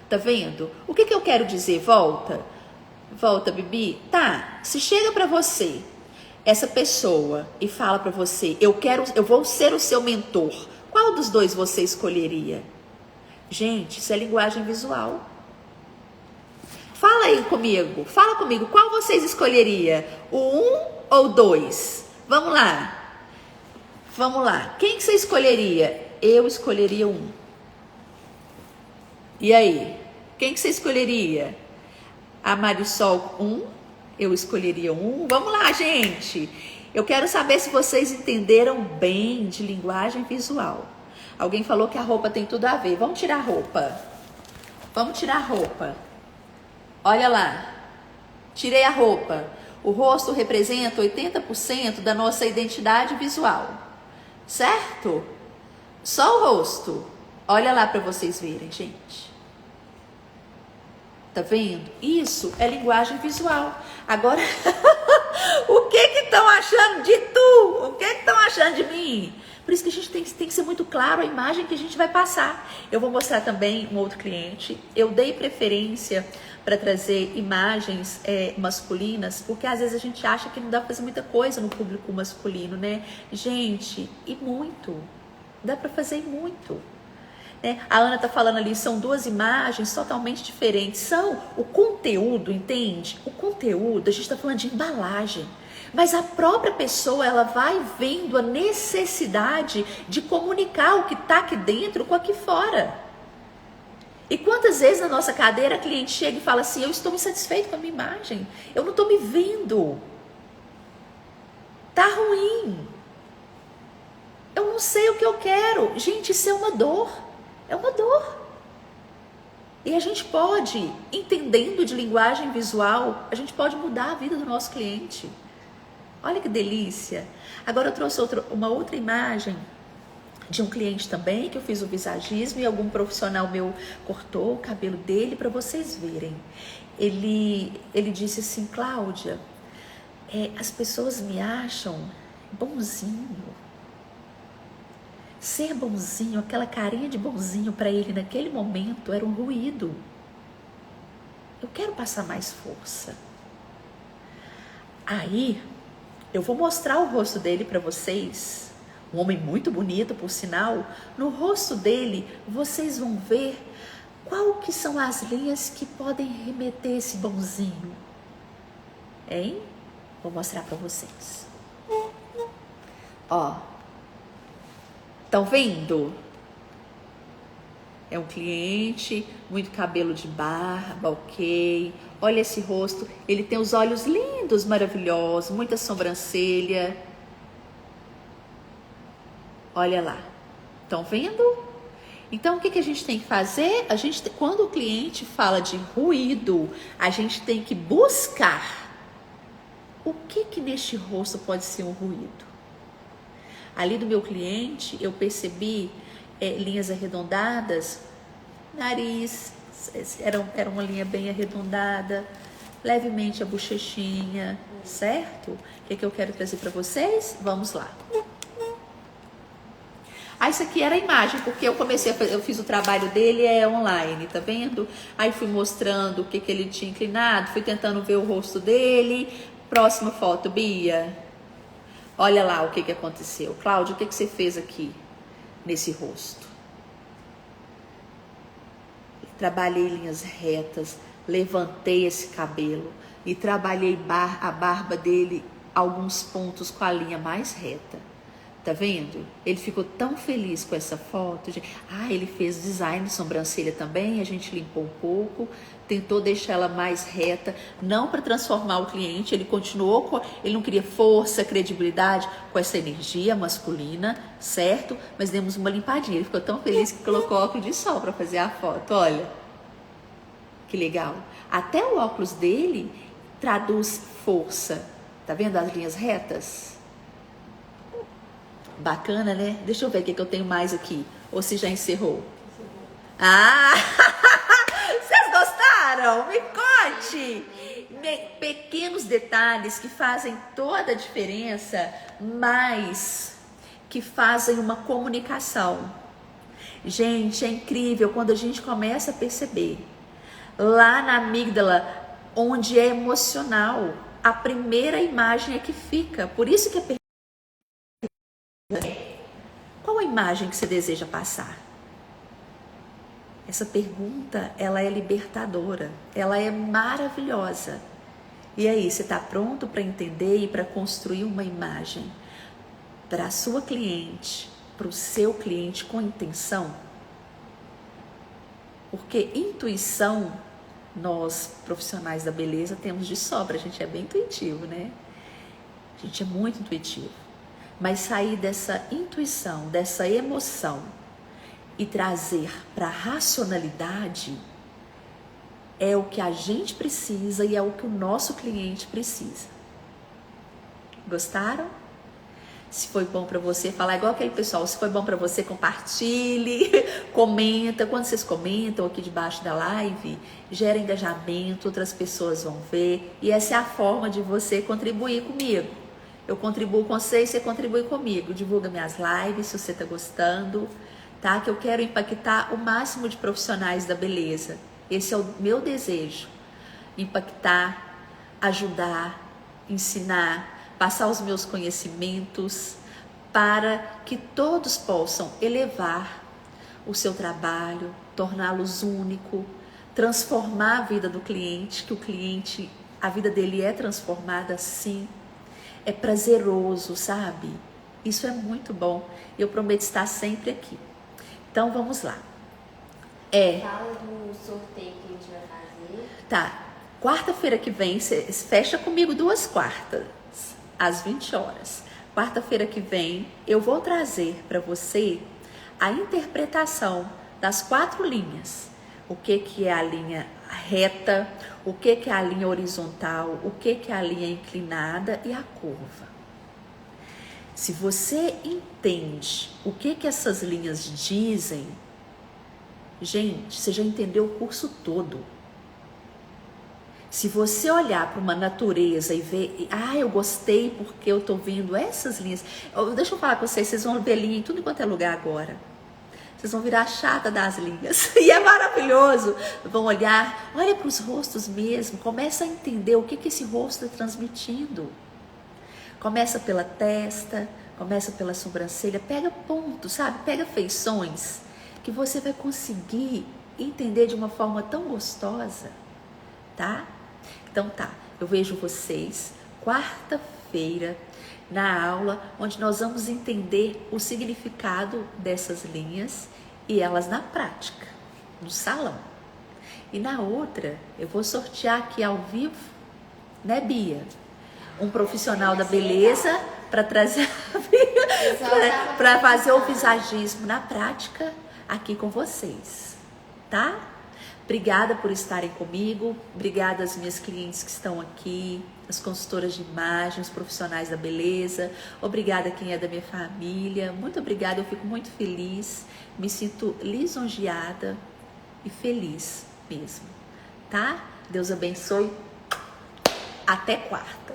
[SPEAKER 1] Tá vendo? O que eu quero dizer? Volta, Bibi. Tá, se chega pra você essa pessoa e fala pra você, eu vou ser o seu mentor, qual dos dois você escolheria? Gente, isso é linguagem visual. Fala comigo, qual vocês escolheria? O 1 ou 2? Vamos lá. Quem que você escolheria? Eu escolheria 1. E aí? Quem que você escolheria? A Marisol 1, eu escolheria 1. Vamos lá, gente. Eu quero saber se vocês entenderam bem de linguagem visual. Alguém falou que a roupa tem tudo a ver. Vamos tirar a roupa. Olha lá. Tirei a roupa. O rosto representa 80% da nossa identidade visual. Certo? Só o rosto. Olha lá para vocês verem, gente. Tá vendo? Isso é linguagem visual. Agora, o que estão achando de tu? O que estão achando de mim? Por isso que a gente tem que ser muito claro a imagem que a gente vai passar. Eu vou mostrar também um outro cliente. Eu dei preferência para trazer imagens masculinas, porque às vezes a gente acha que não dá para fazer muita coisa no público masculino, né? Gente, e muito. Dá para fazer muito. A Ana tá falando ali, são duas imagens totalmente diferentes. São o conteúdo, entende? O conteúdo, a gente tá falando de embalagem. Mas a própria pessoa, ela vai vendo a necessidade de comunicar o que tá aqui dentro com aqui fora. E quantas vezes na nossa cadeira a cliente chega e fala assim, eu estou insatisfeito com a minha imagem. Eu não tô me vendo. Tá ruim. Eu não sei o que eu quero. Gente, isso é uma dor. É uma dor. E a gente pode, entendendo de linguagem visual, a gente pode mudar a vida do nosso cliente. Olha que delícia. Agora eu trouxe uma outra imagem de um cliente também, que eu fiz o visagismo e algum profissional meu cortou o cabelo dele para vocês verem. Ele disse assim, Cláudia, as pessoas me acham bonzinho. Ser bonzinho, aquela carinha de bonzinho para ele naquele momento era um ruído. Eu quero passar mais força. Aí, eu vou mostrar o rosto dele para vocês. Um homem muito bonito, por sinal. No rosto dele, vocês vão ver qual que são as linhas que podem remeter esse bonzinho. Hein? Vou mostrar pra vocês. Ó. Estão vendo? É um cliente, muito cabelo de barba, ok. Olha esse rosto. Ele tem os olhos lindos, maravilhosos, muita sobrancelha. Olha lá. Estão vendo? Então, o que a gente tem que fazer? Quando o cliente fala de ruído, a gente tem que buscar o que neste rosto pode ser um ruído. Ali do meu cliente, eu percebi linhas arredondadas, nariz, era uma linha bem arredondada, levemente a bochechinha, certo? O que eu quero trazer para vocês? Vamos lá. Isso aqui era a imagem, porque eu fiz o trabalho dele online, tá vendo? Aí fui mostrando o que ele tinha inclinado, fui tentando ver o rosto dele. Próxima foto, Bia. Olha lá o que aconteceu. Cláudia, o que você fez aqui nesse rosto? Trabalhei linhas retas, levantei esse cabelo e trabalhei a barba dele, alguns pontos com a linha mais reta. Tá vendo? Ele ficou tão feliz com essa foto. Ele fez design de sobrancelha também, a gente limpou um pouco, tentou deixar ela mais reta, não para transformar o cliente, ele não queria força, credibilidade com essa energia masculina, certo? Mas demos uma limpadinha, ele ficou tão feliz que colocou óculos de sol para fazer a foto, olha. Que legal. Até o óculos dele traduz força. Tá vendo as linhas retas? Bacana, né? Deixa eu ver o que eu tenho mais aqui. Ou se já encerrou? Vocês gostaram? Me conte! Pequenos detalhes que fazem toda a diferença, mas que fazem uma comunicação. Gente, é incrível quando a gente começa a perceber. Lá na amígdala, onde é emocional, a primeira imagem é que fica. Por isso que é qual a imagem que você deseja passar? Essa pergunta, ela é libertadora, ela é maravilhosa. E aí, você está pronto para entender e para construir uma imagem para a sua cliente, para o seu cliente com intenção? Porque intuição, nós profissionais da beleza temos de sobra, a gente é bem intuitivo, né? A gente é muito intuitivo. Mas sair dessa intuição, dessa emoção e trazer para a racionalidade é o que a gente precisa e é o que o nosso cliente precisa. Gostaram? Se foi bom para você, falar igual aquele pessoal, se foi bom para você, compartilhe, comenta. Quando vocês comentam aqui debaixo da live, gera engajamento, outras pessoas vão ver. E essa é a forma de você contribuir comigo. Eu contribuo com você e você contribui comigo. Divulga minhas lives se você está gostando, tá? Que eu quero impactar o máximo de profissionais da beleza. Esse é o meu desejo. Impactar, ajudar, ensinar, passar os meus conhecimentos para que todos possam elevar o seu trabalho, torná-los único, transformar a vida do cliente, que o cliente, a vida dele é transformada sim. É prazeroso, sabe? Isso é muito bom. Eu prometo estar sempre aqui. Então, vamos lá.
[SPEAKER 2] Fala do sorteio que a gente vai fazer.
[SPEAKER 1] Tá. Quarta-feira que vem, você fecha comigo 2 quartas, às 20 horas. Quarta-feira que vem, eu vou trazer para você a interpretação das 4 linhas. O que é a linha reta, o que é a linha horizontal, o que é a linha inclinada e a curva. Se você entende o que essas linhas dizem, gente, você já entendeu o curso todo. Se você olhar para uma natureza e ver, eu gostei porque eu tô vendo essas linhas. Deixa eu falar com vocês vão ver linha em tudo quanto é lugar agora. Vocês vão virar chata das linhas. E é maravilhoso. Vão olhar, olha para os rostos mesmo. Começa a entender o que esse rosto está transmitindo. Começa pela testa, começa pela sobrancelha. Pega pontos, sabe? Pega feições que você vai conseguir entender de uma forma tão gostosa, tá? Então tá. Eu vejo vocês quarta-feira na aula onde nós vamos entender o significado dessas linhas e elas na prática, no salão. E na outra, eu vou sortear aqui ao vivo, né, Bia? Um profissional da beleza para trazer para fazer o visagismo na prática aqui com vocês, tá? Obrigada por estarem comigo, obrigada às minhas clientes que estão aqui, as consultoras de imagem, os profissionais da beleza, obrigada a quem é da minha família, muito obrigada, eu fico muito feliz, me sinto lisonjeada e feliz mesmo, tá? Deus abençoe, até quarta.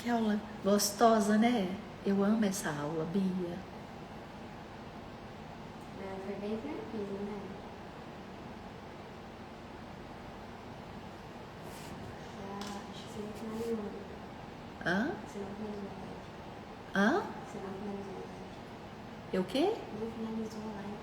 [SPEAKER 1] Que aula gostosa, né? Eu amo essa aula, Bia.
[SPEAKER 2] Foi bem tranquilo, né? Acho que você não finalizou.
[SPEAKER 1] Hã?
[SPEAKER 2] Você não finalizou a live.
[SPEAKER 1] Hã?
[SPEAKER 2] Você não finalizou a live.
[SPEAKER 1] Eu o quê?
[SPEAKER 2] Não finalizou a live.